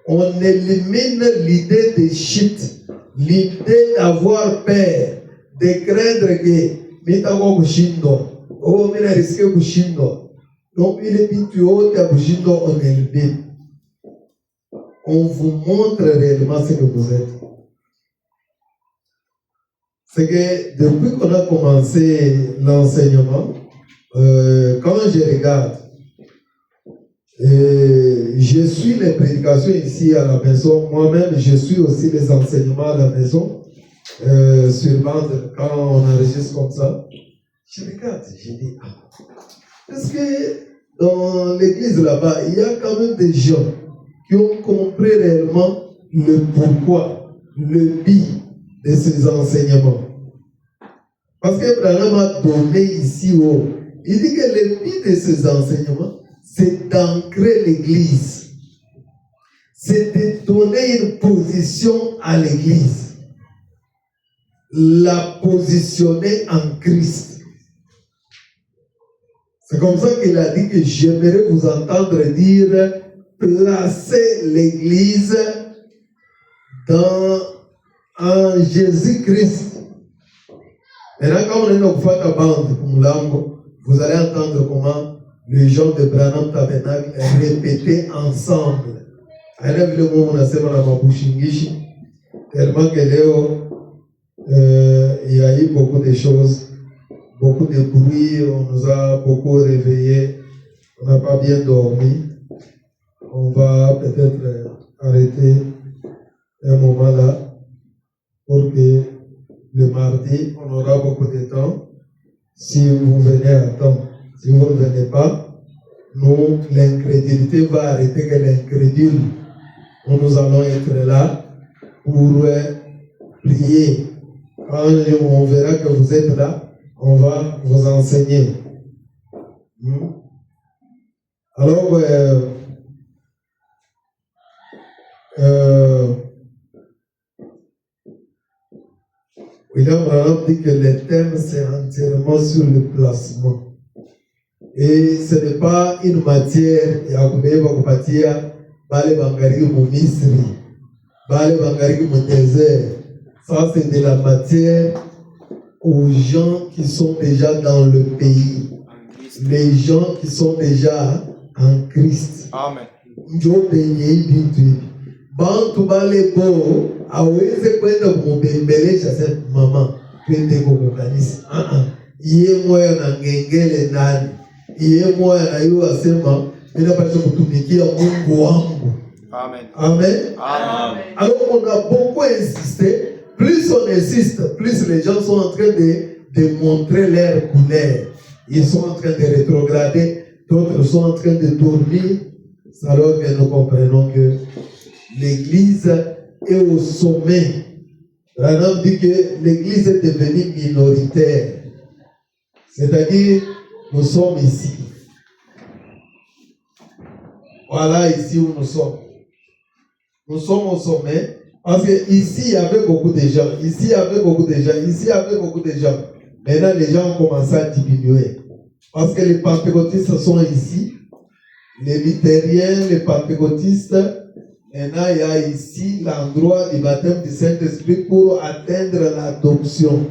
On élimine l'idée de chute, l'idée d'avoir peur, de craindre que mitago kushindo, oh mina risque kushindo. Donc il est bituo ta kushindo on élimine. On vous montre réellement ce que vous êtes. C'est que depuis qu'on a commencé l'enseignement, quand je regarde, je suis les prédications ici à la maison, moi-même je suis aussi les enseignements à la maison, sur bande, quand on enregistre comme ça, je regarde, je dis, est-ce que dans l'église là-bas, il y a quand même des gens qui ont compris réellement le pourquoi, le but de ces enseignements. Parce que Branham a donné ici haut, il dit que le but de ces enseignements, c'est d'ancrer l'église. C'est de donner une position à l'église. La positionner en Christ. C'est comme ça qu'il a dit que j'aimerais vous entendre dire placer l'église en Jésus-Christ. Maintenant, quand on est dans la bande, vous allez entendre comment les gens de Branham Tabernacle répétaient ensemble. Tellement que il y a eu beaucoup de choses, beaucoup de bruit, on nous a beaucoup réveillés, on n'a pas bien dormi. On va peut-être arrêter un moment là pour que le mardi, on aura beaucoup de temps. Si vous venez à temps, si vous ne venez pas, nous, l'incrédulité va arrêter que l'incrédule. Nous allons être là pour prier. Quand on verra que vous êtes là, on va vous enseigner. Alors, William Branham dit que le thème c'est entièrement sur le placement. Et ce n'est pas une matière, ça c'est de la matière aux gens qui sont déjà dans le pays. Les gens qui sont déjà en Christ. Amen. Bantu bale bo aweze kwenda kumbembelesha sasa mama twende kwa kanisa. Yeye moyo na ngengele ndani iye moya ayo asema ina pasha kutumikia Mungu wangu. Amen. Amen. Amen. Alors on a beaucoup insisté. Plus on insiste, plus les gens sont en train de montrer leur couleur. Ils sont en train de rétrograder, d'autres sont en train de dormir. C'est alors que nous comprenons que l'Église est au sommet. Branham dit que l'Église est devenue minoritaire. C'est-à-dire, nous sommes ici. Voilà ici où nous sommes. Nous sommes au sommet. Parce qu'ici, il y avait beaucoup de gens. Ici, il y avait beaucoup de gens. Ici, il y avait beaucoup de gens. Maintenant, les gens ont commencé à diminuer. Parce que les pentecôtistes sont ici. Les luthériens, les pentecôtistes. Maintenant, il y a ici l'endroit du baptême du Saint-Esprit pour atteindre l'adoption.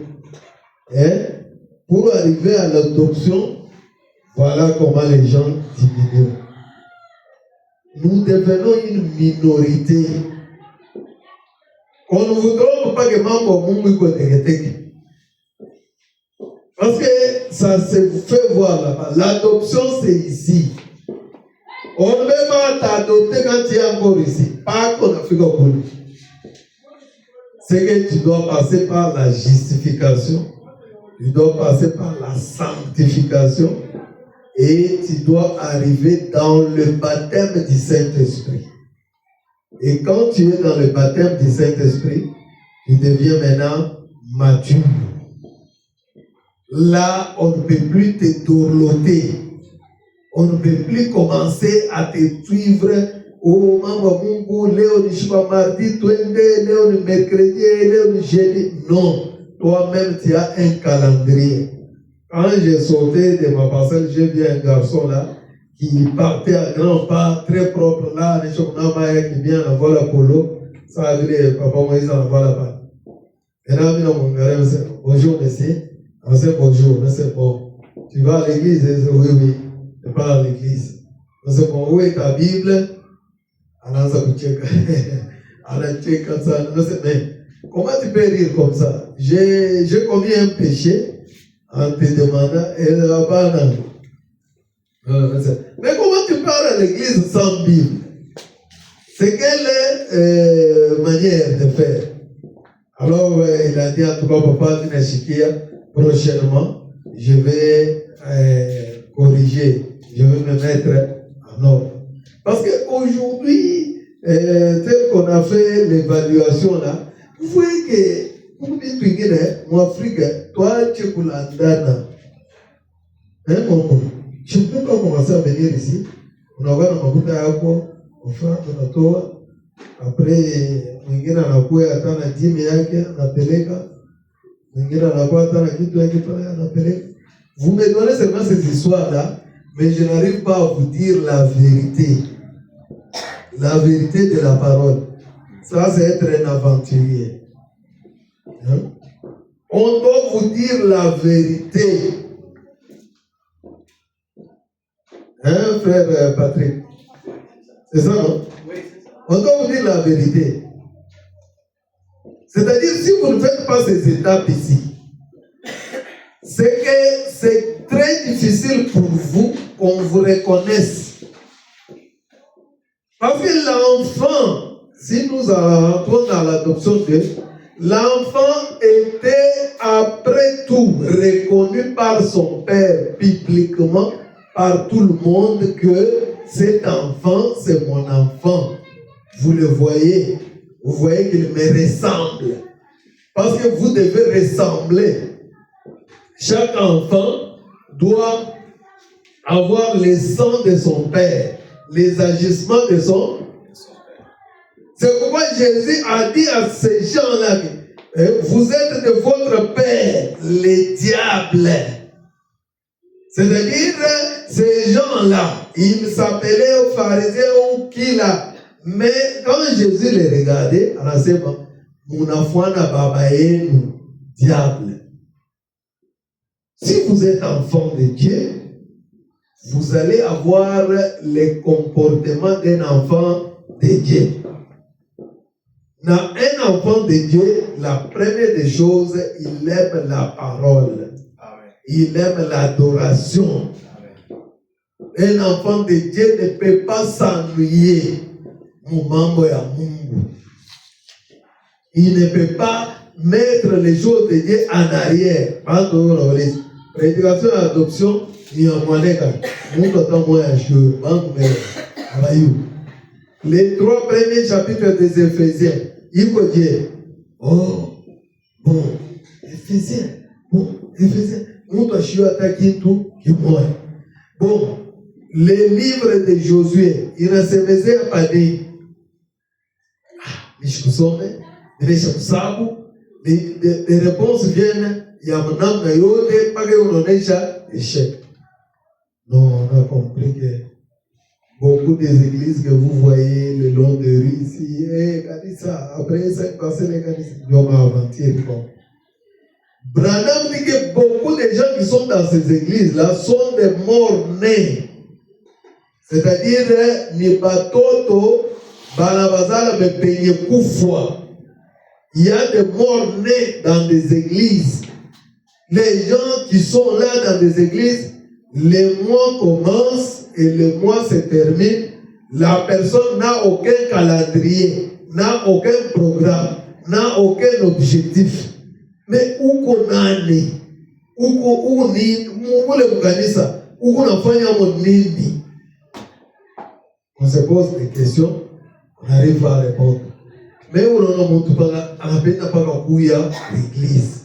Pour arriver à l'adoption, voilà comment les gens diminuent. Nous devenons une minorité. On ne vous trompe pas que Mambo Mungu Koteketeke. Parce que ça se fait voir là-bas. L'adoption, c'est ici. On ne peut pas t'adopter quand tu es encore ici. Pas qu'en Afrique au Congo. C'est que tu dois passer par la justification. Tu dois passer par la sanctification. Et tu dois arriver dans le baptême du Saint-Esprit. Et quand tu es dans le baptême du Saint-Esprit, tu deviens maintenant mature. Là, on ne peut plus te dorloter. On ne peut plus commencer à te suivre. Oh, maman, Mungu, Léo, Nishba, mardi, Twende, Léo, mercredi, Léo, jeudi. Non. Toi-même, tu as un calendrier. Quand j'ai sauté de ma parcelle, j'ai vu un garçon là qui partait à grands pas, très propre là, qui vient en avoir la polo. Ça a vu papa Moïse en avoir la balle. Et là, mon dit bonjour, monsieur. On sait bonjour, mais c'est bon. Tu vas à l'église? Oui, oui. Je pars à l'église. C'est bon, où est ta Bible? Alors, ça vous check. Alors, check comme ça. Mais comment tu peux rire comme ça? J'ai commis un péché en te demandant, et là-bas, mais comment tu parles à l'église sans Bible? C'est quelle manière de faire? Alors, il a dit, en tout cas, papa, prochainement, je vais corriger, je vais me mettre en ordre. Parce qu'aujourd'hui, tel qu'on a fait l'évaluation là, vous voyez que, pour dire, en Afrique, toi, tu es pour la dana. Hein, mon je ne peux pas commencer à venir ici. On va dans ma bouteille à quoi? On fait un tour. Après, on va dans la attendre 10 minutes, on appelle. On va attendre on appelle. Vous me donnez seulement ces histoires-là, mais je n'arrive pas à vous dire la vérité. La vérité de la parole. Ça, c'est être un aventurier. Hein? On doit vous dire la vérité. Hein, frère Patrick? C'est ça, non? Oui, c'est ça. On doit vous dire la vérité. C'est-à-dire, si vous ne faites pas ces étapes ici, c'est que c'est très difficile pour vous qu'on vous reconnaisse. Parce que l'enfant, si nous rentrons dans l'adoption de l'enfant était après tout reconnu par son père publiquement, par tout le monde, que cet enfant, c'est mon enfant. Vous le voyez. Vous voyez qu'il me ressemble. Parce que vous devez ressembler. Chaque enfant doit avoir les sons de son père, les agissements de son père. C'est pourquoi Jésus a dit à ces gens-là, vous êtes de votre père, les diables. C'est-à-dire, ces gens-là, ils s'appelaient pharisiens ou qui là. Mais quand Jésus les regardait, on a dit, Mounafouana babaenu, diable. Si vous êtes enfant de Dieu, vous allez avoir les comportements d'un enfant de Dieu. Dans un enfant de Dieu, la première des choses, il aime la parole. Amen. Il aime l'adoration. Amen. Un enfant de Dieu ne peut pas s'ennuyer. Mambo ya Mungu. Il ne peut pas mettre les choses de Dieu en arrière. Prédication et adoption, il y a les 3 premiers chapitres des Éphésiens, il faut dire, oh, bon, Éphésiens, nous t'achèvons attaquer tout, qui moi. Bon, les livres de Josué, il ne se faisait pas dire, les réponses viennent, il y a maintenant pas que on a échec. Non, on a compris que beaucoup des églises que vous voyez le long de rue ici, après ça, passé les gars, ils vont aventir. Branham dit que beaucoup de gens qui sont dans ces églises-là sont des morts-nés. C'est-à-dire, ni batoto, balabazala, mais peigne koufwa. Il y a des morts-nés dans des églises. Les gens qui sont là dans des églises, les mois commencent et le mois se termine. La personne n'a aucun calendrier, n'a aucun programme, n'a aucun objectif. Mais où qu'on a né, où ni, où le Bouganissa, où qu'on a fait un nini. On se pose des questions, on arrive à répondre. Mais on a monté pas l'église.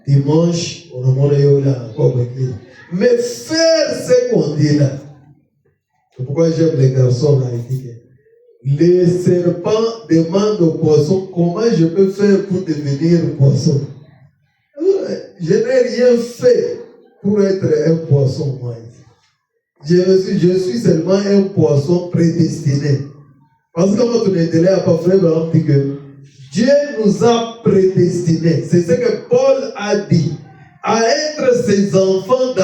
Dimanche, on a monté encore l'église. Mais faire ce qu'on dit là, c'est pourquoi j'aime les garçons là. Les serpents demandent aux poissons comment je peux faire pour devenir poisson. Je n'ai rien fait pour être un poisson, moi. Je suis seulement un poisson prédestiné. Parce que quand on est là, pas frère, on dit que Dieu nous a prédestinés. C'est ce que Paul a dit. À être ses enfants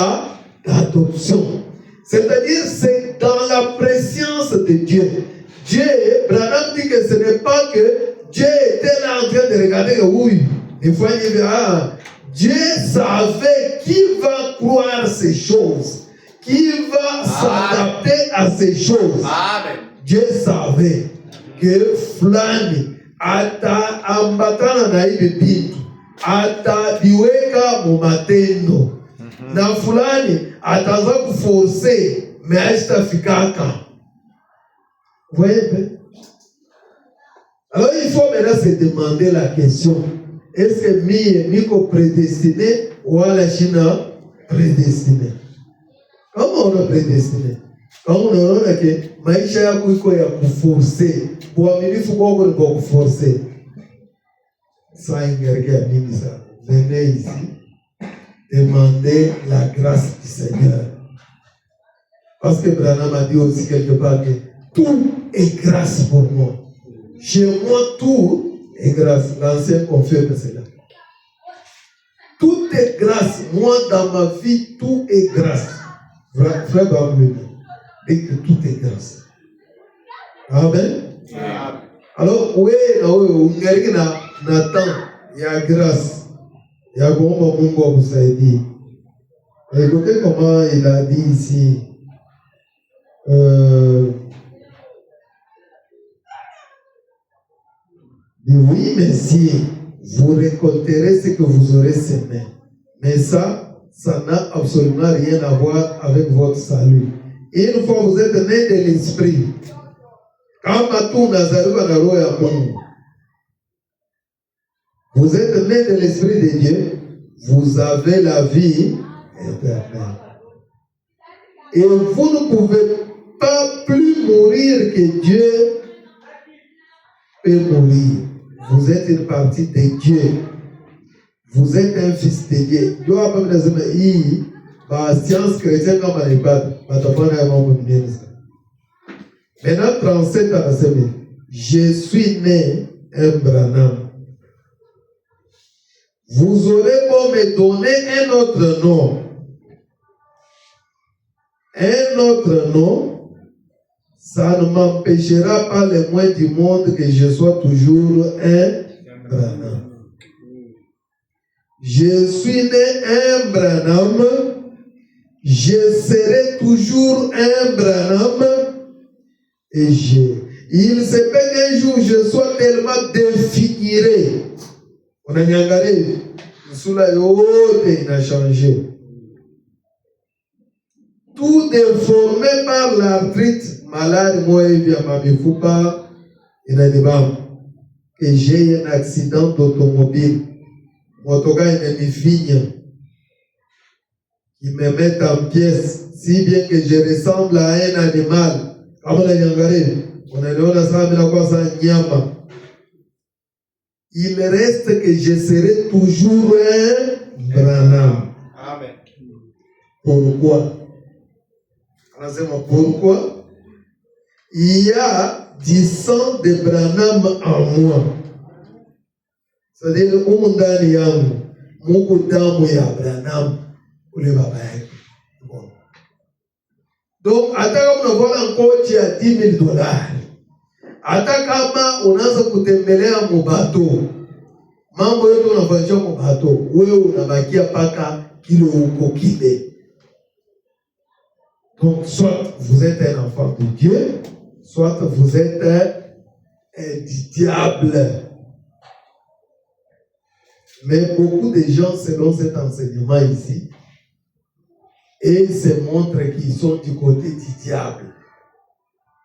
d'adoption. C'est-à-dire, c'est dans la préscience de Dieu. Dieu, Branham dit que ce n'est pas que Dieu était là en train de regarder, oui, il faut dire, Dieu savait qui va croire ces choses, qui va s'adapter à ces choses. Amen. Dieu savait que Flani, ata ambatana na hivi bintu, ata diweka mumatendo, na fulani ataanza kuforce, mais haitafikaka. Vous voyez? Alors il faut maintenant se demander la question. Est-ce que Miko prédestiné ou à la Chine prédestiné? Comment on a prédestiné? Comment on a que maisha yako iko ya kuforcer, uaminifu kwako ni kwa kuforcer. Ça ingerge mingi sana. Venez ici, demandez la grâce du Seigneur. Parce que Branham a dit aussi quelque part que tout est grâce pour moi. Chez moi, tout est grâce. L'ancien confirme cela. Tout est grâce. Moi, dans ma vie, tout est grâce. Frère Bamblou dit que tout est grâce. Amen. Amen. Alors, oui, il y a grâce. Il y a comment Mungu vous a dit. Écoutez comment il a dit ici. Oui, messieurs, vous récolterez ce que vous aurez semé. Mais ça n'a absolument rien à voir avec votre salut. Une fois vous êtes né de l'esprit, vous êtes né de l'esprit de Dieu, vous avez la vie éternelle. Et vous ne pouvez pas plus mourir que Dieu peut mourir. Vous êtes une partie de Dieu. Vous êtes un fils de Dieu. Dieu a pas dit la science chrétienne comme elle est pas. Maintenant, 37 ans, je suis né un Branham. Vous aurez beau me donner un autre nom. Un autre nom, ça ne m'empêchera pas le moins du monde que je sois toujours un Branham. Je suis né un Branham. je serai toujours un Branham et il se peut qu'un jour je sois tellement défiguré. On a regardé, il a changé. Tout déformé par l'arthrite, malade, moi, il vient à ma foupa, il a des bambes. Que j'ai un accident d'automobile. Mon toga est une fille qui me met en pièces, si bien que je ressemble à un animal. Comme on a regardé, on a dit, il reste que je serai toujours un Branham. Amen. Pourquoi? Pourquoi? Il y a du sang de Branham en moi. C'est-à-dire, Branham. Donc, attends, on voit un coach à $10,000. Attends, on a ce kutembelea à mon bateau. Mambo yetu unafanyia mon bateau. Wewe unabakia paka kilo uko kile. Donc, soit vous êtes un enfant de Dieu, soit vous êtes un du diable. Mais beaucoup de gens, selon cet enseignement ici, et se montrent qu'ils sont du côté du diable.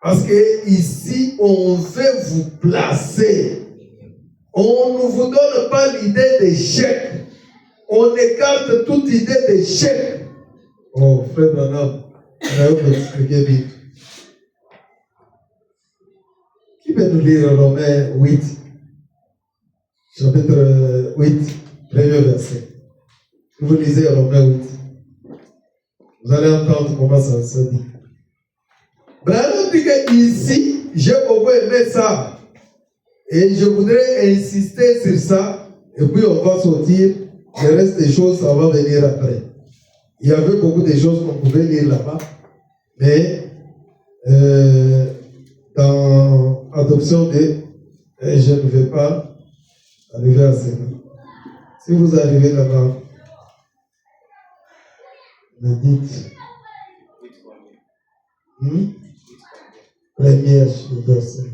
Parce que ici, on veut vous placer. On ne vous donne pas l'idée d'échec. On écarte toute idée d'échec. Oh, frère Branham, on a expliqué vite. Qui peut nous lire Romains 8, chapitre 8, premier verset? Vous lisez Romains 8. Vous allez entendre comment ça se dit. Branham dit que ici, j'ai beaucoup aimé ça. Et je voudrais insister sur ça. Et puis on va sortir. Le reste des choses, ça va venir après. Il y avait beaucoup de choses qu'on pouvait lire là-bas. Mais dans Adoption de, je ne vais pas arriver à cela. Si vous arrivez là-bas, me dites. Première verset.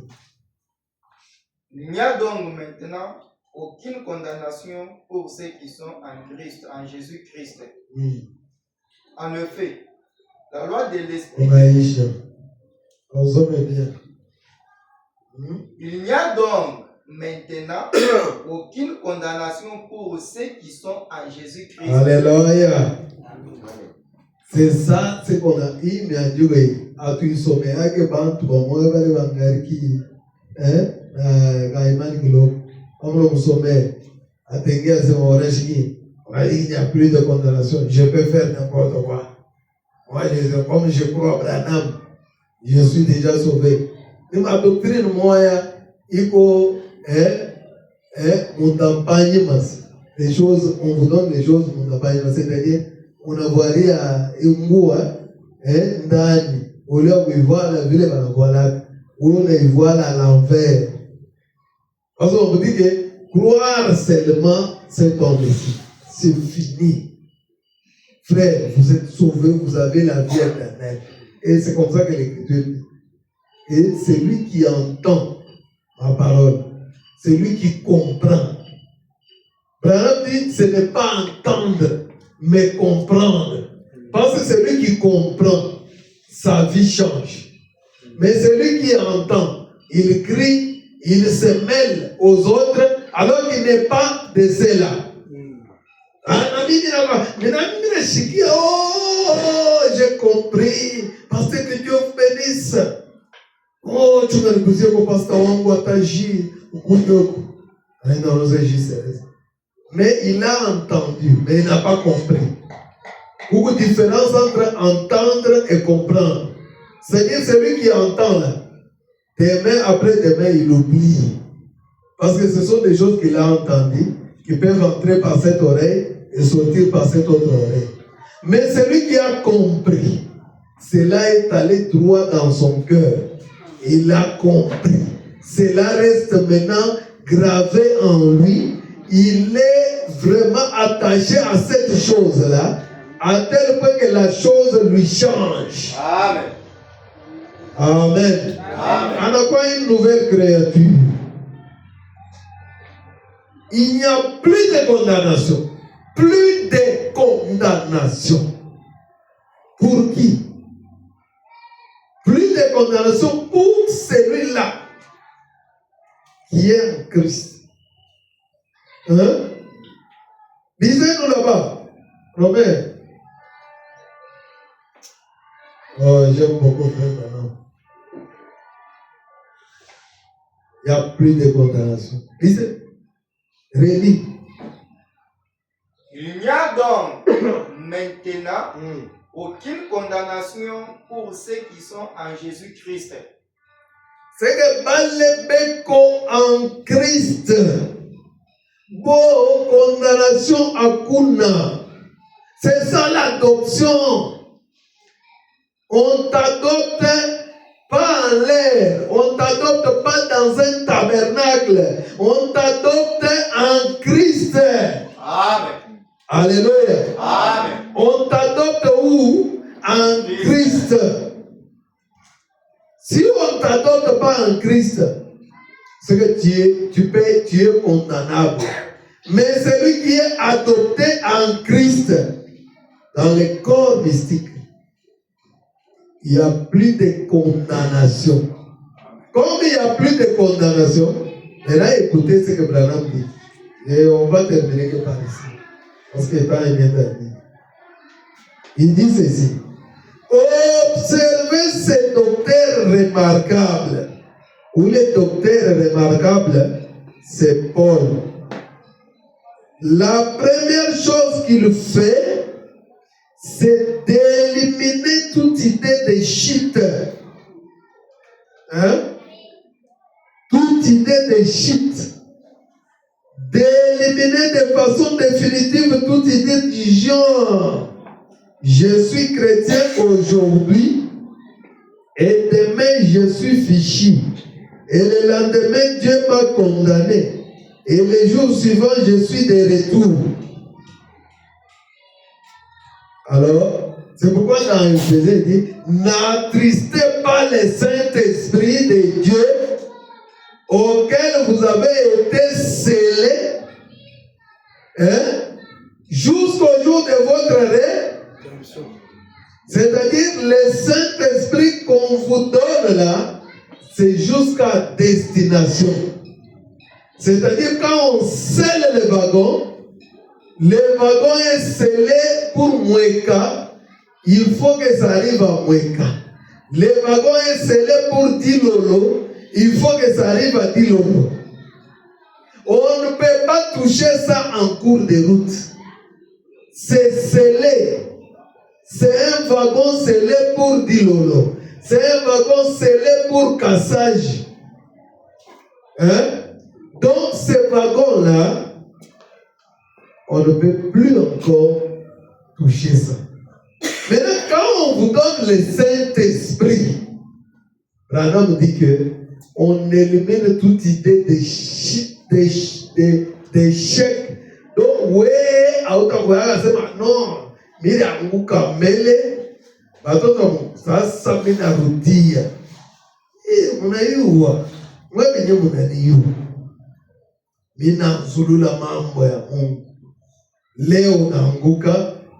Il n'y a donc maintenant aucune condamnation pour ceux qui sont en Christ, en Jésus-Christ. En effet, la loi de l'Esprit. Il n'y a donc maintenant aucune condamnation pour ceux qui sont en Jésus-Christ. Alléluia. C'est ça, c'est qu'on a dit, mais à Dieu, à tout sommet, à que bantu, moi, je vais aller il n'y a plus de condamnation. Je peux faire n'importe quoi. Moi, comme je crois à Branham, je suis déjà sauvé. Mais ma doctrine, moi, il faut mon campagne, les choses, on vous donne les choses, mon campagne, c'est-à-dire, on a voilé à Ungoa, Ndani, au lieu où il voit la ville, où on y voit à l'envers. Parce qu'on vous dit que croire seulement, c'est ton ici. C'est fini. Frère, vous êtes sauvés, vous avez la vie éternelle. Et c'est comme ça que l'Écriture dit. Et c'est lui qui entend ma parole. C'est lui qui comprend. Branham dit, ce n'est pas entendre, mais comprendre. Parce que c'est lui qui comprend, sa vie change. Mais celui qui entend, il crie, il se mêle aux autres, alors qu'il n'est pas de cela. Oh, j'ai compris. Pasteur, que Dieu vous bénisse. Oh, tu m'as dit que pasteur Wango a agi. Mais il a entendu, mais il n'a pas compris. Beaucoup de différence entre entendre et comprendre. C'est-à-dire celui qui entend là, demain après demain, il oublie. Parce que ce sont des choses qu'il a entendues, qui peuvent entrer par cette oreille et sortir par cette autre oreille. Mais celui qui a compris, cela est allé droit dans son cœur. Il a compris. Cela reste maintenant gravé en lui. Il est vraiment attaché à cette chose-là. à tel point que la chose lui change. Amen. Amen. Amen. On a quoi une nouvelle créature? Il n'y a plus de condamnation. Plus de condamnation. Pour qui? Plus de condamnation pour celui-là qui est en Christ. Hein? Lisez-nous là-bas. Romain. Oh, j'aime beaucoup faire maintenant. Il n'y a plus de condamnation. Lisez. Relis. Il n'y a donc maintenant aucune condamnation pour ceux qui sont en Jésus-Christ. C'est que Balebeko en Christ. Bon, condamnation à Kuna. C'est ça l'adoption. On t'adopte pas en l'air. On t'adopte pas dans un tabernacle. On t'adopte en Christ. Amen. Alléluia. Amen. On t'adopte où? En Christ. Si on ne t'adopte pas en Christ, c'est que tu es condamnable. Mais celui qui est adopté en Christ, dans le corps mystique, il n'y a plus de condamnation. Comme il n'y a plus de condamnation, maintenant écoutez ce que Branham dit. Et on va terminer que par ici. Parce que le temps est bien terminé. Il dit ceci. Observez ces docteurs remarquables. Ou les docteurs remarquables, c'est Paul. La première chose qu'il fait, c'est d'éliminer toute idée de shit. Hein? Toute idée de shit. D'éliminer de façon définitive toute idée du genre. Je suis chrétien aujourd'hui et demain je suis fichu. Et le lendemain Dieu m'a condamné. Et le jour suivant je suis de retour. Alors, c'est pourquoi dans Éphésiens il dit, n'attristez pas le Saint-Esprit de Dieu auquel vous avez été scellés, hein, jusqu'au jour de votre rédemption. C'est-à-dire le Saint-Esprit qu'on vous donne là, c'est jusqu'à destination. C'est-à-dire quand on scelle le wagon est scellé pour Mweka, il faut que ça arrive à Mweka. Le wagon est scellé pour Dilolo, il faut que ça arrive à Dilolo. On ne peut pas toucher ça en cours de route. C'est scellé. C'est un wagon scellé pour Dilolo. C'est un wagon scellé pour Cassage. Hein? Donc, ce wagon-là, on ne peut plus encore toucher ça. Maintenant, quand on vous donne le Saint-Esprit, Branham dit que on élimine toute idée d'échec. Donc, ouais, non, mais ça, ça mène à routier. Et on a eu quoi? Moi, je suis mina zulula mambo ya Mungu. Leo naanguka,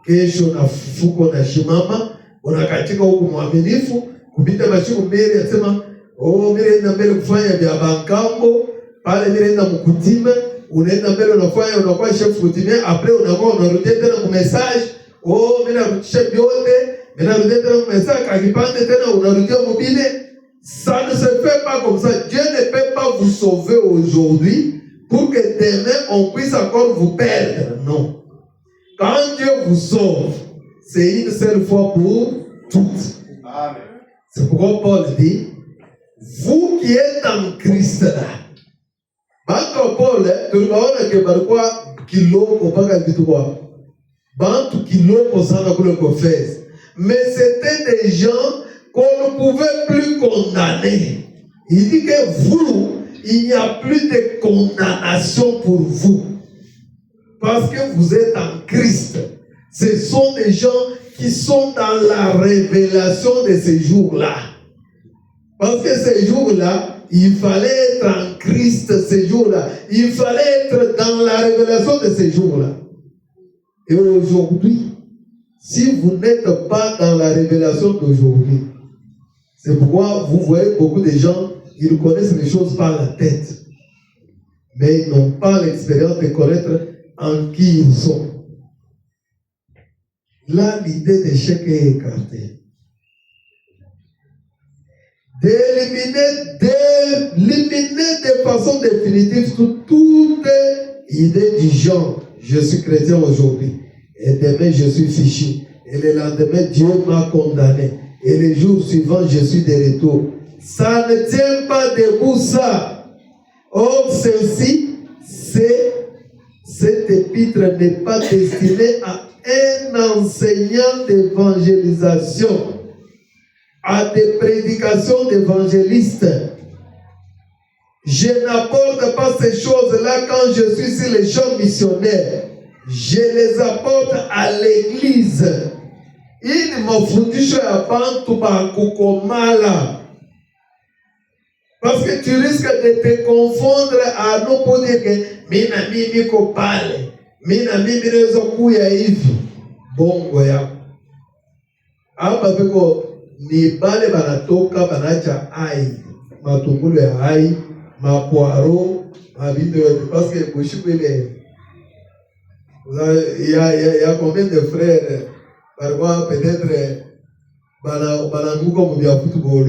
kesho nafufuko na shimama, unakatika huku mwaminifu, kupita mashiku mbele yasema, oh mimi naenda mbele kufanya vya bankambo, pale mimi naenda mkutima, unaenda mbele unafanya unakuwa chef kutimia, après unakuwa unarudia tena ku message, oh mimi narudisha vyote, mimi narudia tena ku message, akipande tena unarudia mobile. Ça ne se fait pas comme ça. Dieu ne peut pas vous sauver aujourd'hui pour que demain on puisse encore vous perdre. Non. Quand Dieu vous sauve, c'est une seule fois pour toutes. Amen. C'est pourquoi Paul dit, vous qui êtes en Christ là, Bantu Paul, tunaona que balikuwa kiloko mpaka vitu kwa bantu kiloko sana kule confesse. Mais c'était des gens qu'on ne pouvait plus condamner. Il dit que vous, il n'y a plus de condamnation pour vous. Parce que vous êtes en Christ. Ce sont des gens qui sont dans la révélation de ces jours-là. Parce que ces jours-là, il fallait être en Christ ces jours-là. Il fallait être dans la révélation de ces jours-là. Et aujourd'hui, si vous n'êtes pas dans la révélation d'aujourd'hui, c'est pourquoi vous voyez beaucoup de gens, ils connaissent les choses par la tête. Mais ils n'ont pas l'expérience de connaître en qui ils sont. Là, l'idée d'échec est écartée. D'éliminer de façon définitive toute idée du genre. Je suis chrétien aujourd'hui. Et demain, je suis fichu. Et le lendemain, Dieu m'a condamné. Et le jour suivant, je suis de retour. Ça ne tient pas debout, ça. Or, ceci, cette épître n'est pas destinée à un enseignant d'évangélisation, à des prédications d'évangélistes. Je n'apporte pas ces choses-là quand je suis sur les champs missionnaires. Je les apporte à l'église. Il mafundisho ya bantu bakukomala. Parce que tu risques de te confondre à nous pour dire que mina mimi ko pale. Mina mimi rezo kuya hivi. Bongo ya. Hapa peko ni bale banatoka banacha ai. Matungulu ya ai, mapoaro, mabindo yote. Parce que bushiku ile. Il y a combien de frères, par exemple, peut-être, Banangouko Moubia Football,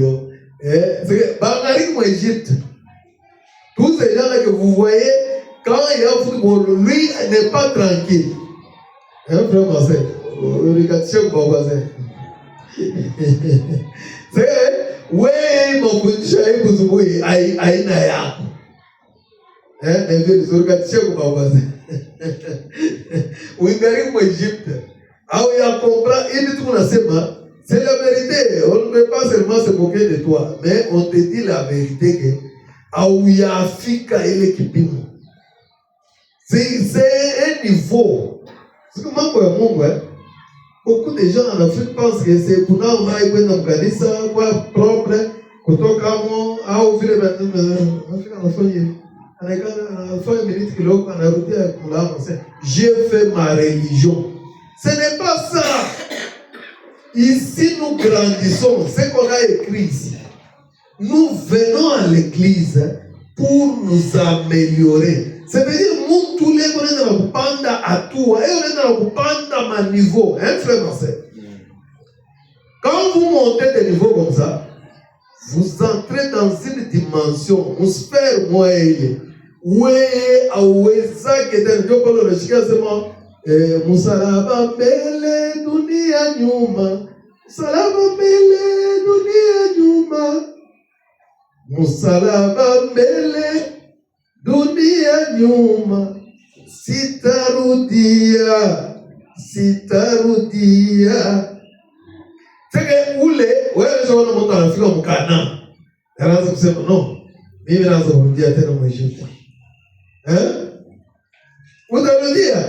c'est que Bangarik ou Égypte, tous ces gens-là que vous voyez, quand il y a football, lui n'est pas tranquille. Hein, frère Marcel, regardez ce que vous voyez. C'est que, ouais, mon petit chéri, vous voyez, aïe. Hein, regardez ce que vous voyez. Ouingari ou Égypte. Ah oui, à comprendre, c'est la vérité. On ne peut pas seulement se moquer de toi, mais on te dit la vérité que Aouya Afrika et l'équipe. C'est un niveau. C'est comme un beaucoup de gens en Afrique pensent que c'est pour nous, on a eu un organisme propre, j'ai fait ma religion. Ce n'est pas ça. Ici, nous grandissons. Ce qu'on a écrit ici. Nous venons à l'église pour nous améliorer. Ça veut dire, nous, tous les gens, on est dans à tout. Et on est dans ma niveau. Hein, frère Marcel? Quand vous montez de niveau comme ça, vous entrez dans une dimension, une sphère moyenne. Ouais, aweza kete ndio pale unashikia sema msalaba mbele dunia nyuma, msalaba mbele dunia nyuma, msalaba mbele dunia nyuma, sitarudia. Sasa ule wewe unaona mtu anafika mkana, anaanza kusema no, mimi naanza kurudia tena Mwegypte. Vous allez dire,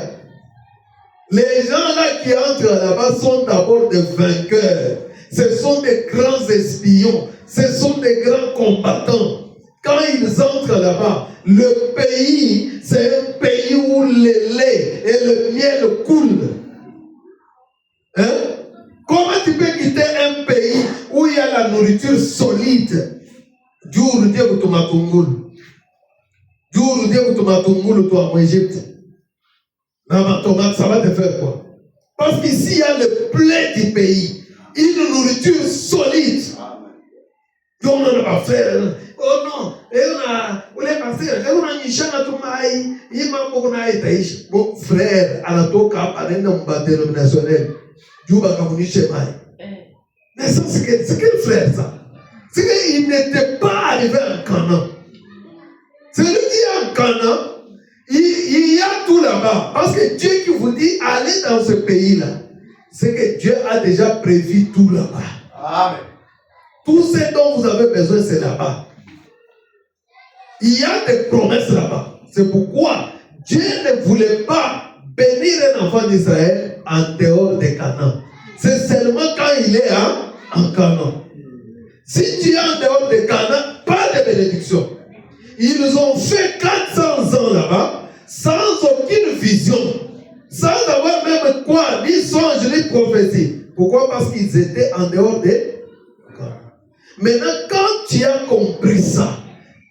les gens là qui entrent là-bas sont d'abord des vainqueurs. Ce sont des grands espions. Ce sont des grands combattants. Quand ils entrent là-bas, le pays, c'est un pays où le lait et le miel coulent. Comment tu peux quitter un pays où il y a la nourriture solide? Dieu Dieu que tu m'as toi en Égypte. Ça va te faire quoi? Parce qu'ici, il y a le blé du pays. Une nourriture solide. Donc, on ne va pas faire. Oh non. Mon frère, Anatoka, Anatoka, dénominationnel. Mais ça, c'est quel frère ça? C'est qu'il n'était pas arrivé en Canaan. Celui qui est en Canaan, il y a tout là-bas. Parce que Dieu qui vous dit, allez dans ce pays-là, c'est que Dieu a déjà prévu tout là-bas. Amen. Tout ce dont vous avez besoin, c'est là-bas. Il y a des promesses là-bas. C'est pourquoi Dieu ne voulait pas bénir un enfant d'Israël en dehors de Canaan. C'est seulement quand il est en Canaan. Si tu es en dehors de Canaan, pas de bénédiction. Ils ont fait 400 ans là-bas sans aucune vision, sans avoir même quoi, ni songe, ni prophétie. Pourquoi? Parce qu'ils étaient en dehors de Canaan. Maintenant, quand tu as compris ça,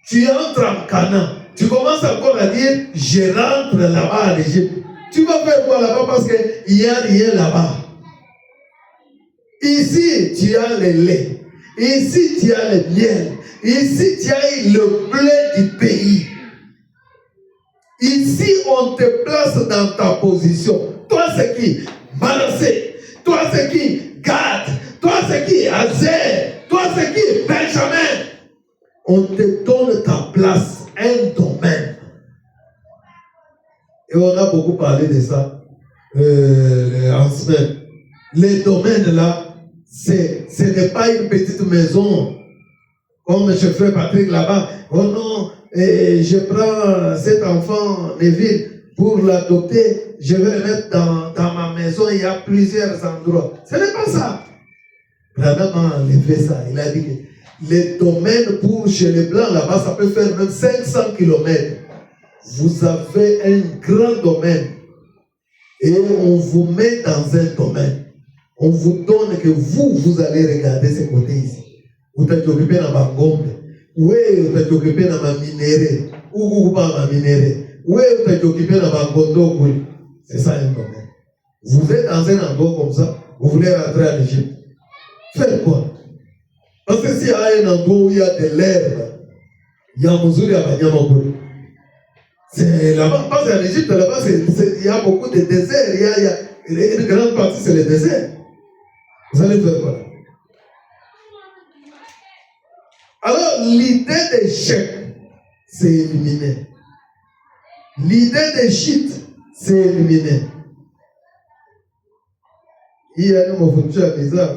tu entres en Canaan, tu commences encore à dire, je rentre là-bas en Égypte. Tu vas faire quoi là-bas parce qu'il n'y a rien là-bas. Ici, tu as le lait. Ici, tu as le miel. Ici, tu as le blé du pays. Ici, on te place dans ta position. Toi, c'est qui? Manassé. Toi, c'est qui? Gad. Toi, c'est qui? Azer. Toi, c'est qui? Benjamin. On te donne ta place, un domaine. Et on a beaucoup parlé de ça en semaine. Les domaines là, ce n'est pas une petite maison comme je fais Patrick là-bas. Oh non, je prends cet enfant Neville pour l'adopter, je vais le mettre dans ma maison, il y a plusieurs endroits. Ce n'est pas ça. Branham a enlevé ça. Il a dit que les domaines pour chez les Blancs là-bas, ça peut faire même 500 km. Vous avez un grand domaine et on vous met dans un domaine. On vous donne que vous allez regarder ce côté ici. Vous êtes occupé dans ma gombe. Oui, vous êtes occupé dans ma minérée. Ou vous pas ma minérée. Oui, vous êtes occupé dans ma gondo. C'est ça un domaine. Vous êtes dans un endroit comme ça, vous voulez rentrer en Égypte. Faire quoi? Parce que s'il y a un endroit où il y a de l'herbe, il y a Mouzuri à Banyamakouri. C'est là-bas, parce qu'en Égypte, là-bas, il y a beaucoup de déserts. Il y a une grande partie, c'est le désert. Vous allez faire quoi? Alors, l'idée d'échec, c'est éliminé. L'idée de chute, c'est éliminé. Il y a une fonction à bizarre.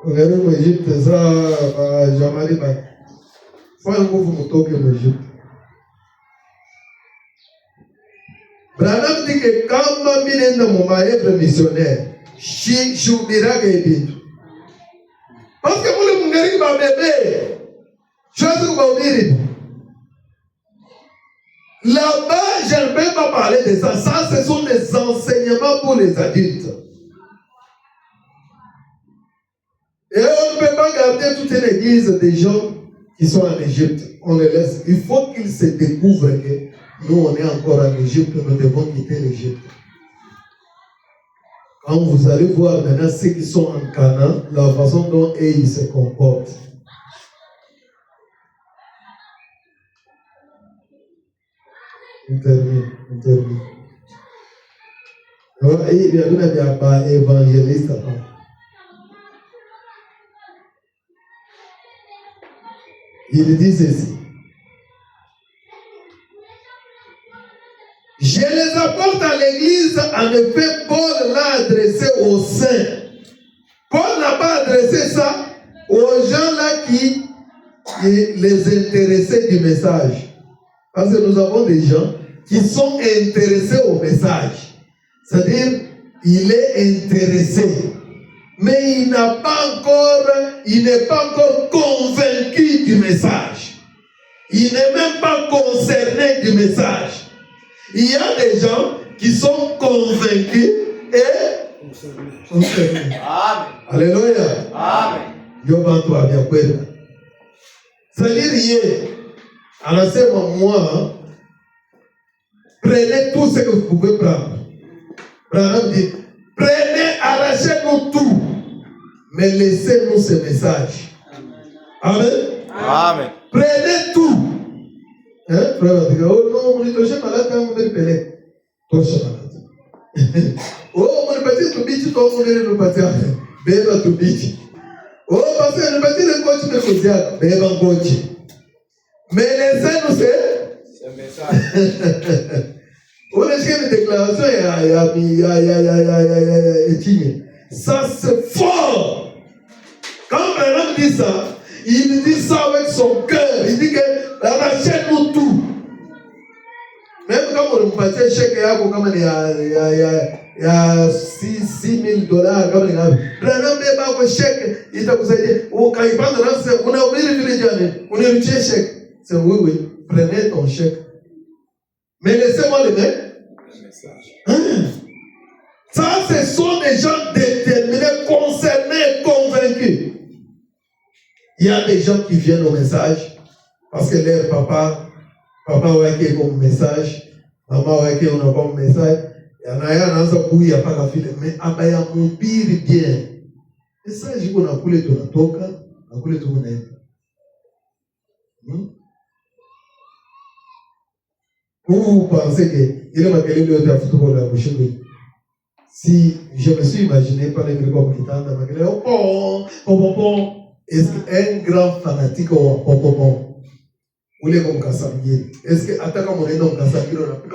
Regardez l'Égypte, ça, jamais pas. Faut un coup pour toquer l'Égypte. Branham dit que quand ma mine dans mon maître missionnaire, je suis parce que vous le mungari va bébé, je suis là-bas, je ne peux pas parler de ça. Ça, ce sont des enseignements pour les adultes. Et on ne peut pas garder toute une église des gens qui sont en Égypte. On les laisse. Il faut qu'ils se découvrent que nous, on est encore en Égypte, nous devons quitter l'Égypte. Quand vous allez voir maintenant ceux qui sont en Canaan, la façon dont ils se comportent. On termine. Il y a un évangéliste. Il dit ceci. Je les apporte à l'église. En effet, Paul l'a adressé aux saints. Paul n'a pas adressé ça aux gens là qui les intéressaient du message. Parce que nous avons des gens qui sont intéressés au message. C'est-à-dire, il est intéressé. Mais il n'est pas encore convaincu du message. Il n'est même pas concerné du message. Il y a des gens qui sont convaincus et concernés. Amen. Alléluia. Amen. Yobanto bien kwenda. C'est-à-dire hier, à ce moment, prenez tout ce que vous pouvez prendre. Branham dit, prenez, arrachez-nous tout, mais laissez-nous ce message. Amen. Amen. Prenez tout. Hein? Oh non, on est touché malade quand on est pelé. Touché malade. Oh, on est petit to beach, on est le petit. Beba to beach. Oh, parce que le petit le coach de Koudia, beba coach. Mais laissez-nous ce message. On a fait une déclaration, ça c'est fort. Quand un homme dit ça, il dit ça avec son cœur. Il dit que rachète-nous tout. Même quand on kupatia cheke yako kama ni ya $6,000 kama ni ngapi. Branham beba kwa cheke itakusaidia. Ukaipanda na sasa unahubiri vile jana, unirudishie cheke. C'est oui, prenez ton chèque. Mais laissez-moi le message. Ça, ce sont des gens déterminés, concernés, convaincus. Il y a des gens qui viennent au message parce que leur papa wake comme message, maman wake on a comme message. Il y en a un qui n'a pas de fil, mais abaya mobile bien. Message qu'on a coulé tout le toka, on a coulé tout le monde. Vous pensez que il est marqué le de football à boucher. Si je me suis imaginé par les Grecs qui t'entendent marqué pom. Est-ce qu'un grand fanatique ou pom ou les comme Kassamir? Est-ce que attaquant mon nom Kassamir on applique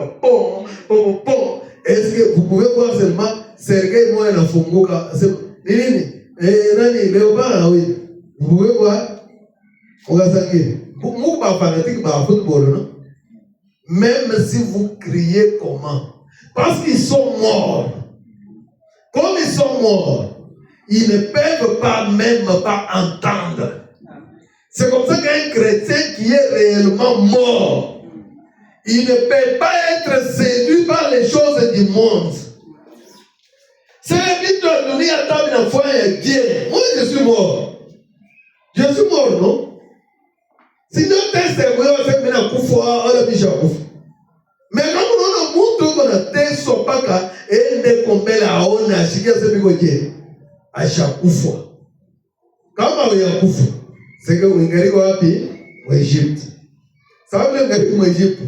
pom? Est-ce que vous pouvez voir seulement Sergei moi na Fungoka? Nini? Nani Léopard oui. Vous pouvez voir Kassamir. Vous pas fanatique par football non? Même si vous criez comment? Parce qu'ils sont morts. Comme ils sont morts, ils ne peuvent pas même pas entendre. C'est comme ça qu'un chrétien qui est réellement mort, il ne peut pas être séduit par les choses du monde. C'est le but de donner à table une fois et bien. Moi, je suis mort. Je suis mort, non? Sinon, c'est mais quand on a montré qu'on a été sopaka et ne compte la on a chiqué ce bigotier à chaque fois. Quand on a coufou, c'est que vous n'avez pas pu en Égypte. Ça veut dire que en Égypte,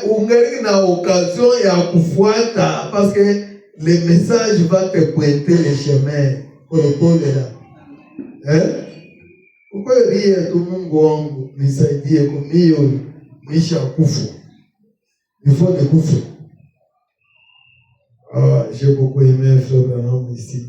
vous n'avez pas l'occasion et à coufouata parce que le message va te pointer les chemins pour le pôle là. Pourquoi rire tout le monde nisaidie comme mio misha kufu? Il faut des coups. Ah, j'ai beaucoup aimé Frère Branham ici.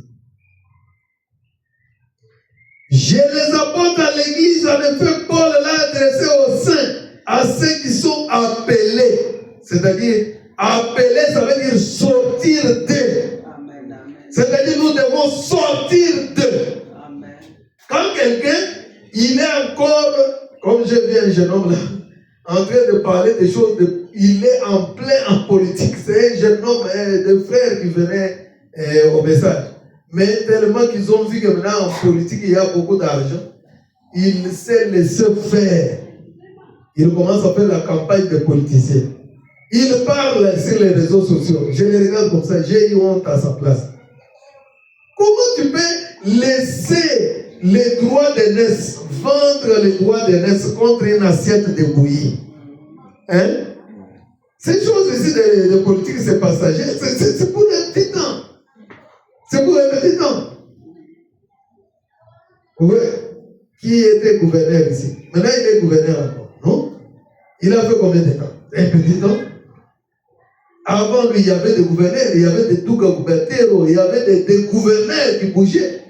Je les apporte à l'église, en effet, Paul l'a adressé aux saints, à ceux qui sont appelés. C'est-à-dire, appeler, ça veut dire sortir d'eux. C'est-à-dire, nous devons sortir d'eux. Quand quelqu'un, il est encore, comme je viens, un jeune homme là, en train de parler des choses, il est en plein en politique. C'est un jeune homme, des frères qui venaient au message. Mais tellement qu'ils ont vu que maintenant en politique, il y a beaucoup d'argent, il s'est laissé faire. Il commence à faire la campagne des politiciens. Il parle sur les réseaux sociaux. Je les regarde comme ça, j'ai eu honte à sa place. Comment tu peux laisser les droits d'aînesse, vendre les droits d'aînesse contre une assiette de bouillie? Hein? Ces choses ici de politique, c'est passager, c'est pour un petit temps. C'est pour un petit temps. Oui. Qui était gouverneur ici? Maintenant, il est gouverneur encore, non? Il a fait combien de temps? Un petit temps. Avant lui, il y avait des gouverneurs, il y avait des Touga Gubertero, il y avait des gouverneurs qui bougeaient.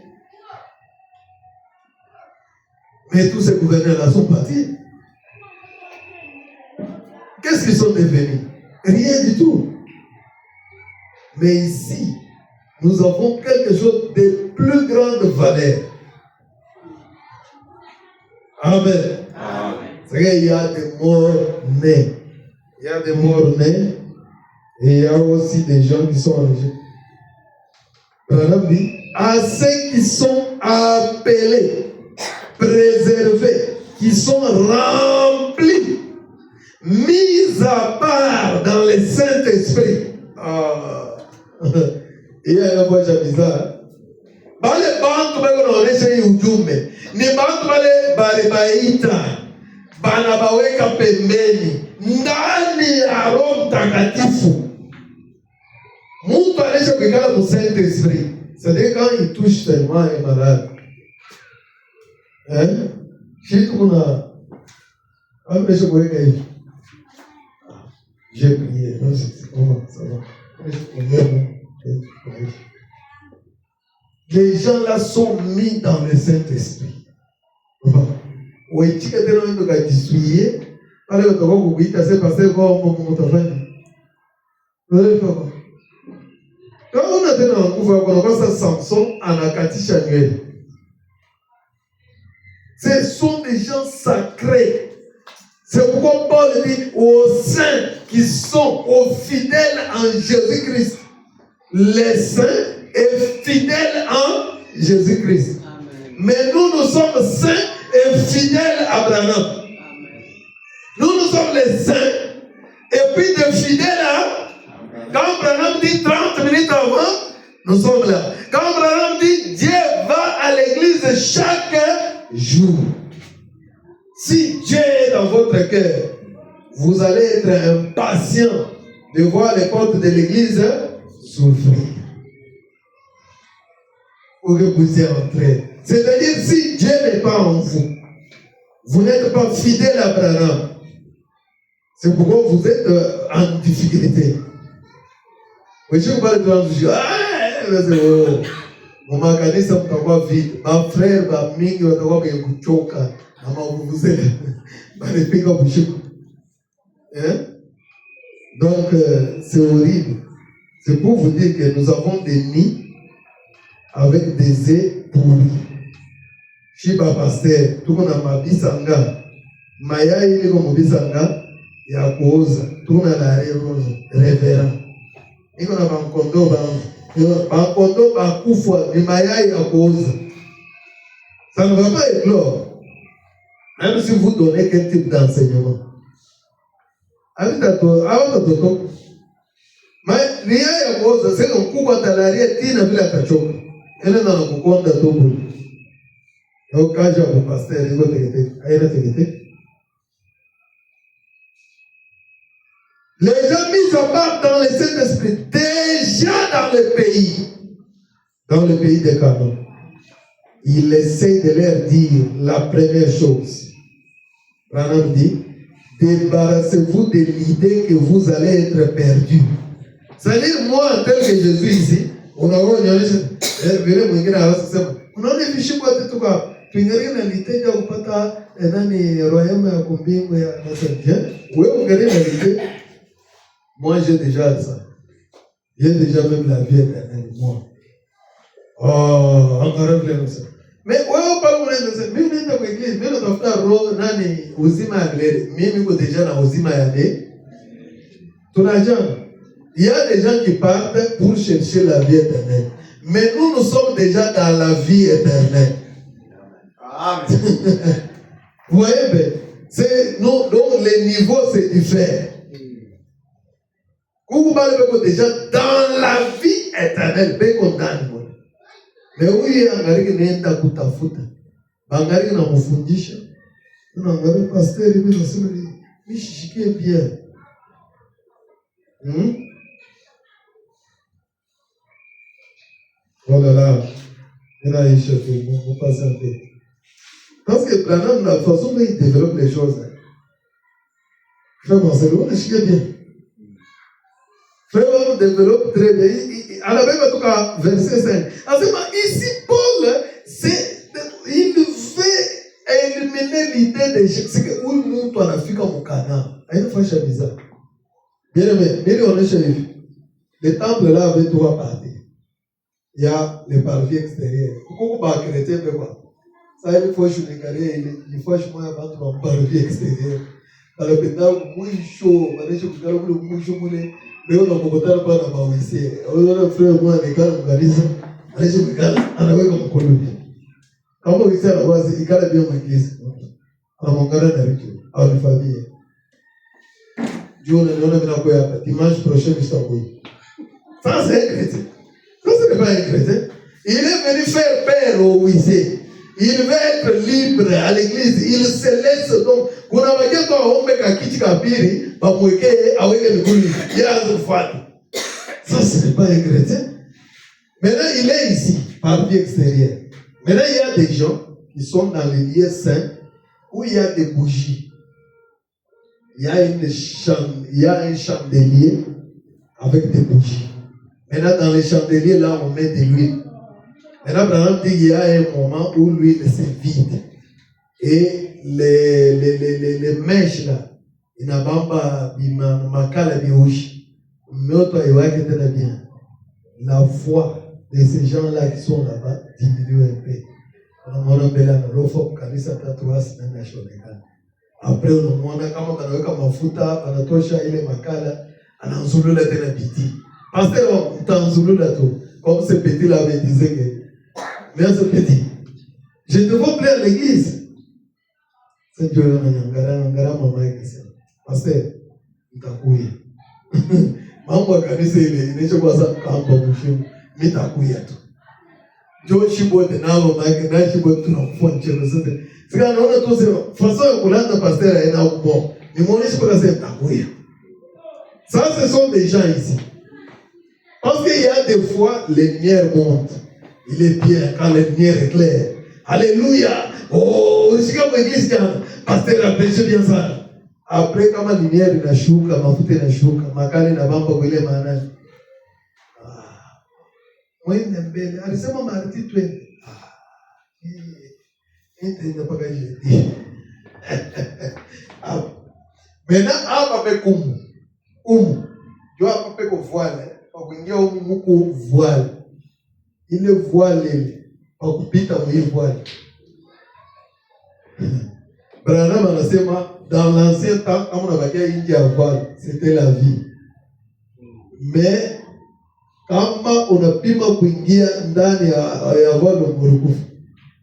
Mais tous ces gouverneurs-là sont partis. Qu'est-ce qu'ils sont devenus? Rien du tout. Mais ici, nous avons quelque chose de plus grande valeur. Amen. C'est qu'il y a des morts nés. Il y a des morts nés. Et il y a aussi des gens qui sont en Égypte. On a dit, à ceux qui sont appelés, préservés, qui sont remplis, mis à part dans le Saint-Esprit. Il y a un voyage bizarre. Bale bantu wanaonesha hii ujumbe ni bantu bale baita banabaweka pembeni ndani ya Roho Mtakatifu. Mtu anaisha kuikala mu Saint-Esprit. C'est-à-dire quand il touche seulement un malade. Hein? Chez tout on a anaisha kuweka hivi. J'ai prié. Non, c'est comment ça va? Les gens là sont mis dans le Saint-Esprit. Oui, tu es dans le Saint-Esprit. Alors, tu vas c'est passé voir mon travail. Quand on a été dans le gouvernement, on voit ça Samson en akatisha nywele. Ce sont des gens sacrés. C'est pourquoi Paul dit aux saints qui sont aux fidèles en Jésus-Christ. Les saints et fidèles en Jésus-Christ. Mais nous sommes saints et fidèles à Branham. Nous sommes les saints et puis des fidèles à... Quand Branham dit 30 minutes avant, nous sommes là. Quand Branham dit Dieu va à l'église chaque jour. Si Dieu est dans votre cœur, vous allez être impatient de voir les portes de l'église s'ouvrir. Pour que vous y entrez. C'est-à-dire, si Dieu n'est pas en vous, vous n'êtes pas fidèle à Branham. C'est pourquoi vous êtes en difficulté. Oui, je vous parle de l'ange. Mon makanisa mtakuwa vite. Ma frère, ma mingi, watakuwa kwenye kuchoka. Ama vous banepika bushiku. Donc, c'est horrible. C'est pour vous dire que nous avons des nids avec des œufs pourris. Shiba pasteur, tout le monde a mabisanga. Maya ili ko mabisanga ya kuoza. Tout le monde a la révérend. Iko na bankondo bankondo bakufwa ni mayai ya kuoza. Ça ne va pas éclore. Même si vous donnez quel type d'enseignement. Mais rien ya kuoza, c'est un coup à talaria tina bila kachoka. Elle na kukonda tobo. Yo kaja ko pasteur iko tekete. Aina tekete. Les gens mis à part dans le Saint-Esprit, déjà dans le pays des Canaan, il essaie de leur dire la première chose. Branham dit, débarrassez-vous de l'idée que vous allez être perdu. C'est-à-dire, moi, tel que je suis ici, on a moi, j'ai déjà ça. J'ai déjà même la vie éternelle, moi. Oh, encore un ça. Mais, on parle de ça. Même dans l'église, même dans le nani, uzima aglere. Même déjà dans uzima yade. Ton agent. Il y a des gens qui partent pour chercher la vie éternelle. Mais nous sommes déjà dans la vie éternelle. Amen. Vous voyez, ben, donc les niveaux, c'est différent. Vous parlez déjà dans la vie éternelle, bien condamné. Mais oui, angari n'est pas kutafuta. Angari na mufundisha. Angari pasteur hivi nasema ni shishikie bien. Oh là là. Il a échappé, on passe un peu. Parce que Branham, la façon dont il développe les choses, vraiment, c'est le shishikie bien. Frère, développe très bien. À la même en tout cas, verset 5. Ici, Paul, il veut éliminer l'idée de c'est que où nous, toi, la fille comme au Canaan. Il faut faire bizarre. Bien aimé, on est chez lui. Le temple là avait trois parties. Il y a le parvis extérieur. Pourquoi les chrétiens peuvent voir? Ça, il faut jouer les carrés, il faut jouer un parvis extérieur. Dans le pétard, muy chaud, mais je vous le muy chaud. Mais on a beaucoup de temps à m'avancer. On a fait moi des cas organisés. Allez, je me garde. On a vu comme Colombie. Quand on vient à la base, il garde bien mon église. On a mon garde avec eux, avec la famille. Dieu, on a mis la quoi dimanche prochain, je t'envoie. Ça, c'est un chrétien. Ça, ce n'est pas un chrétien. Il est venu faire père au Wizé. Il veut être libre à l'église. Il se laisse donc. Quand on a dit qu'on va faire kiti kapiri, ça, ce n'est pas un chrétien. Maintenant, il est ici, par vie extérieure. Maintenant, il y a des gens qui sont dans les lieux saints où il y a des bougies. Il y a un chandelier avec des bougies. Maintenant, dans les chandeliers, là, on met de l'huile. Maintenant, par exemple, il y a un moment où l'huile se vide. Et les mèches là, il n'a pas makala biouji. Mais toi, il va être très bien. La foi de ces gens-là qui sont là-bas diminue un peu. Après, on a comme mafuta, anatosha ile makala, ananzulula tena biti. Pasteur, t'anzulula tout. Comme ce petit là avait disait que, mais ce petit, je te vois plaire à l'église. C'est Dieu là, ngara mama yake sema. Pasteur, nitakuya. Mambo ya kanisa ile inachokuwa sasa kamba mshimu, nitakuya tu. Jo shibote nalo maana na shibote tunakufa nchini zote. Sika naona tu sema façon ya kulanda pasteur ina bon. Ni muoneshe kwa sasa nitakuya. Ça ce sont des gens ici. Parce qu'il y a des fois les lumières montent. Il est bien quand les lumières éclairent. Alléluia. Oh, je suis comme l'église quand pasteur a prêché bien ça. Après kama lumière inashuka, mafuta inashuka, makali na mambo vile maana. Mwende mbele. Alisema Marti twende. Ndio mpaka jeudi. Maintenant hapa pekumu. Jo hapa peko voile. Kwa kuingia huko voile. Ile voile ile kwa kupita mwe voile. Branham anasema dans l'ancien temps kama unabakia nje ya voile, c'était la vie. Mais kama unapima kuingia ndani ya voile mrukufu.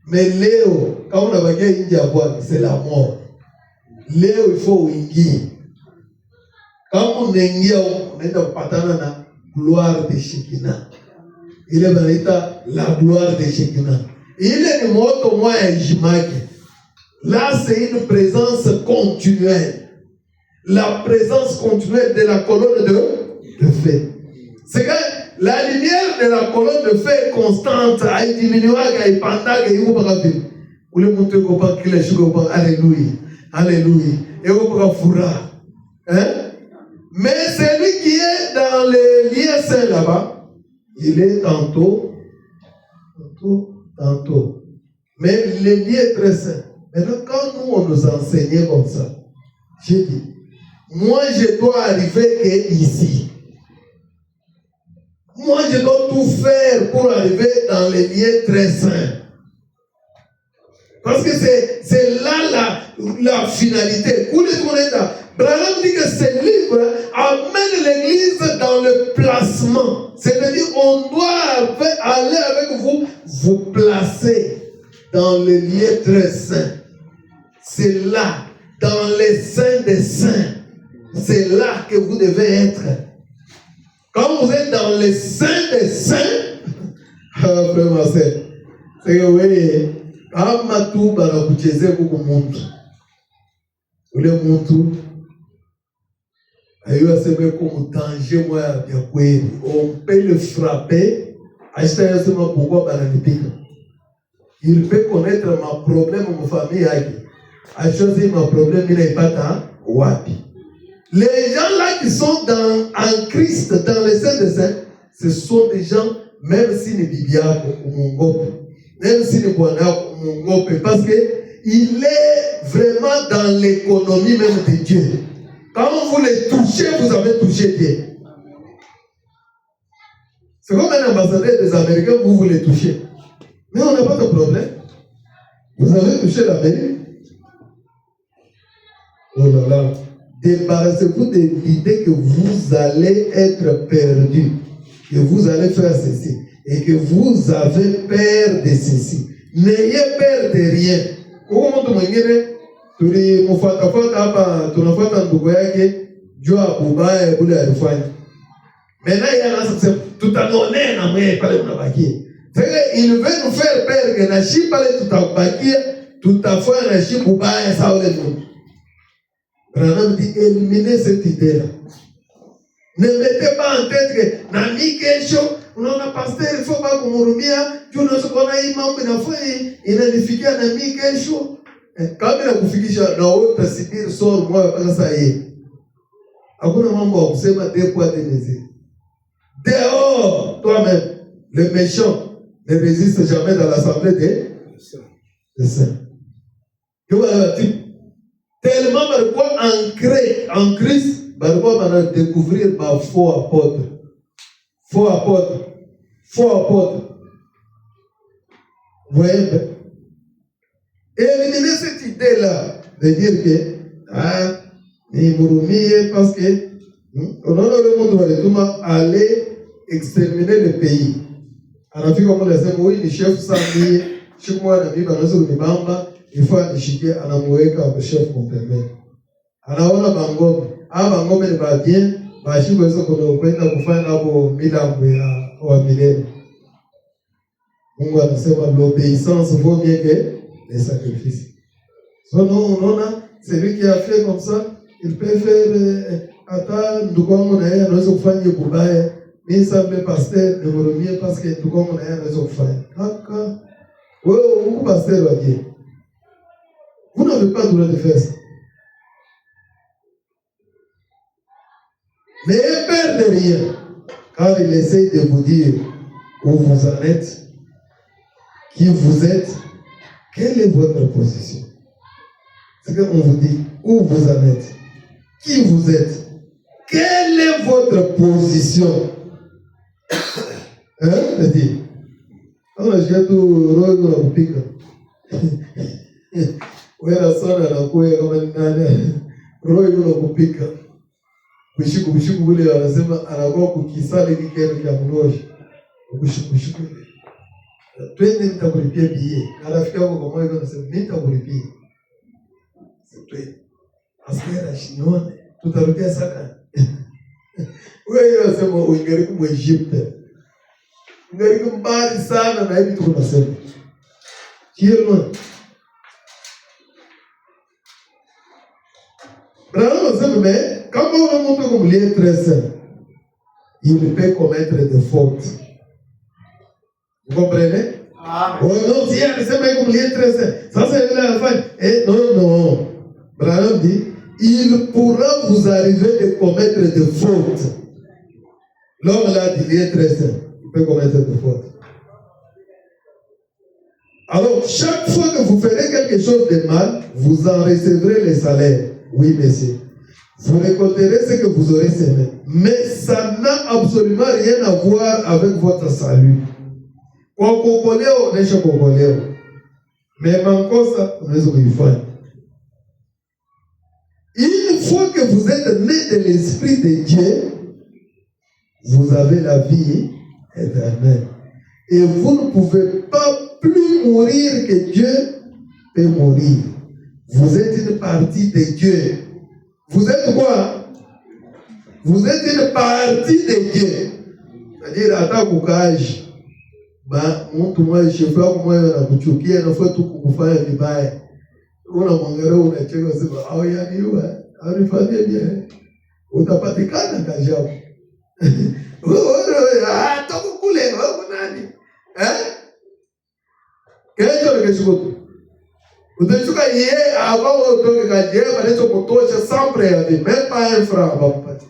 Mais leo kama unabakia nje ya voile, c'est la mort. Leo il faut uingie. Kama unaingia unaenda kupatana na gloire de Shekinah. Ile wanaita la gloire de Shekinah. Ile ni moto moja ya jimaki. Là, c'est une présence continuelle. La présence continuelle de la colonne de feu. C'est que la lumière de la colonne de feu est constante. Elle diminue, elle pendant que vous pouvez vous le montrer comment qu'il est joué. Alléluia. Alléluia. Et vous pouvez fourir. Mais celui qui est dans les lieux saints là-bas, il est tantôt. Mais les lieux est très saint. Maintenant, quand nous, on nous enseignait comme ça, j'ai dit, moi, je dois arriver ici. Moi, je dois tout faire pour arriver dans les lieux très saints. Parce que c'est là la finalité. Branham dit que ce livre amène l'église dans le placement. C'est-à-dire, on doit aller avec vous placer dans les lieux très saints. C'est là, dans les saints des saints. C'est là que vous devez être. Quand vous êtes dans les saints des saints, vraiment c'est que oui, kama tu banakuchezea kuku muntu. Ule muntu ayo aseme comme danger moi ya kweli. On peut le frapper, acha yasema pourquoi bananipika. Il peut connaître ma problème ma famille yake. A choisi ma problème il n'est pas dans wapi. Les gens là qui sont en Christ, dans les saints des saints, ce sont des gens, même si les bibiako ou mongope, même si les boanako ou mongope, parce que il est vraiment dans l'économie même de Dieu. Quand vous les touchez, vous avez touché Dieu. C'est comme un ambassadeur des Américains, vous les touchez. Mais on n'a pas de problème. Vous avez touché l'Amérique. Oh là là. Débarrassez-vous de l'idée que vous allez être perdu, que vous allez faire ceci, et que vous avez peur de ceci. N'ayez peur de rien. Comment tu m'as tunafuata ndugu yake jua ubaya bule alifanya. Maintenant il y a là tutanonea na mwe pale unabakia. Sasa il veut nous faire peur que na shi pale tutabakia tutafanya na shi ubaya sawa ile mtu. Branham dit éliminez cette idée-là. Ne mettez pas en tête que nami kesho unaona pasteur il faut pas kumhurumia juu unaweza kuona hii mambo inanifikia nami kesho. Kabla ya kufikisha na wewe utasibiri soro moja mpaka saa hii. Hakuna mambo ya kusema deux poids deux mesures. Dehors, toi-même, le méchant ne résiste jamais dans l'assemblée des saints. Tu vois, tellement par quoi ancré en Christ, Barbo va découvrir ma faux apôtre. Faux apôtre. Faux apôtre. Vous voyez? Et éliminer cette idée-là de dire que, il mourumie parce que, on a le monde va aller exterminer le pays. En Afrique, comme on le sait, oui, les chefs s'habillent, chaque mois, il faut acheter à la moelle comme chef complément. Alors, on a Bango, Bango, il va bien, je suis sûr qu'on va faire un Milan ou un Milan. L'obéissance vaut mieux que les sacrifices. On a celui qui a fait comme ça, il peut faire attends, nous comme on a nous sommes fans de Boubaye, mais ça me pasteur numéro mieux parce que nous comme on a nous sommes fans. D'accord. Oui, vous pasteur va dire. Vous n'avez pas le droit de faire ça. Mais peur de rien, car il essaie de vous dire où vous en êtes, qui vous êtes, quelle est votre position. C'est qu'on vous dit où vous en êtes, qui vous êtes, quelle est votre position. Hein? C'est-à-dire, alors je tout rogo pique. Oui, la sonne à la couille comme un nana, rogo pique. Kushiku vile wanasema anakuwa kukisali kikero cha mnoshi. Kushiku. Twende nitakulipia bie. Rafiki yako kwa moyo anasema nitakulipia. Twende. Askera shinione tutarudia saka. Wewe unasema ungariku mu Egypte. Ungariku mbali sana na hivi tunasema. Kielo. Mais quand on montre comme il est très saint, il peut commettre des fautes. Vous comprenez? Oh non, si elle sait comme il est très saint, ça c'est la fin. Et non. Branham dit, il pourra vous arriver de commettre des fautes. L'homme là dit, il est très saint, il peut commettre des fautes. Alors, chaque fois que vous ferez quelque chose de mal, vous en recevrez le salaire. Oui, monsieur. Vous récolterez ce que vous aurez semé. Mais ça n'a absolument rien à voir avec votre salut. Mais ça, une fois que vous êtes né de l'Esprit de Dieu, vous avez la vie éternelle. Et vous ne pouvez pas plus mourir que Dieu peut mourir. Vous êtes une partie de Dieu. Vous êtes quoi? Vous êtes une partie de Dieu. C'est-à-dire, à courage. Moi, je fais comme moi, je suis choqué, je fais tout pour faire des bails. On a mangé, on a checké, on s'est dit, ah oui, il faut bien. On t'a pas de canne à Kajab. Ah, t'as beaucoup les, hein? Qu'est-ce que tu veux? Utachuka yeye avant utoke kaje balecho kutosha sans préavis, même pas un franc bampati.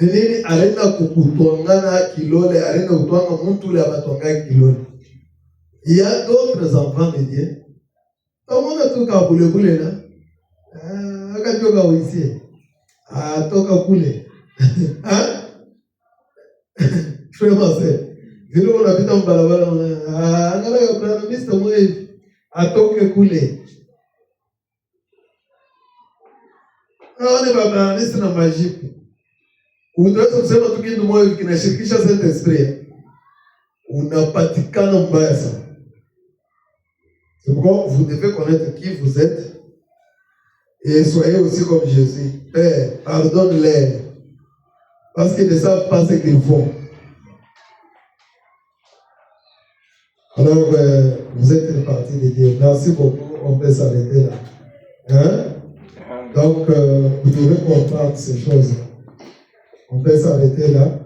Nini arenda kukutongana kilole, arenda kutwanga muntu ule abatwanga kilole. Il y a d'autres enfants de Dieu. Comment tu ka boule là? Akajoka wisi. Toka kule. Hein? Vraiment c'est. Vile unapita mbalabala angalia kwa Mr. Mwe atoke kule. Naone baba nisi na majipu. Unaweza kusema tu kitu moyo kinashirikisha Saint Esprit. Unapatikana mbaya sana. C'est pourquoi vous devez connaître qui vous êtes et soyez aussi comme Jésus. Père, pardonne-les parce qu'ils ne savent pas ce qu'ils font. Alors, vous êtes une partie de Dieu. Merci beaucoup. On peut s'arrêter là. Hein? Donc, vous devez comprendre ces choses. On peut s'arrêter là.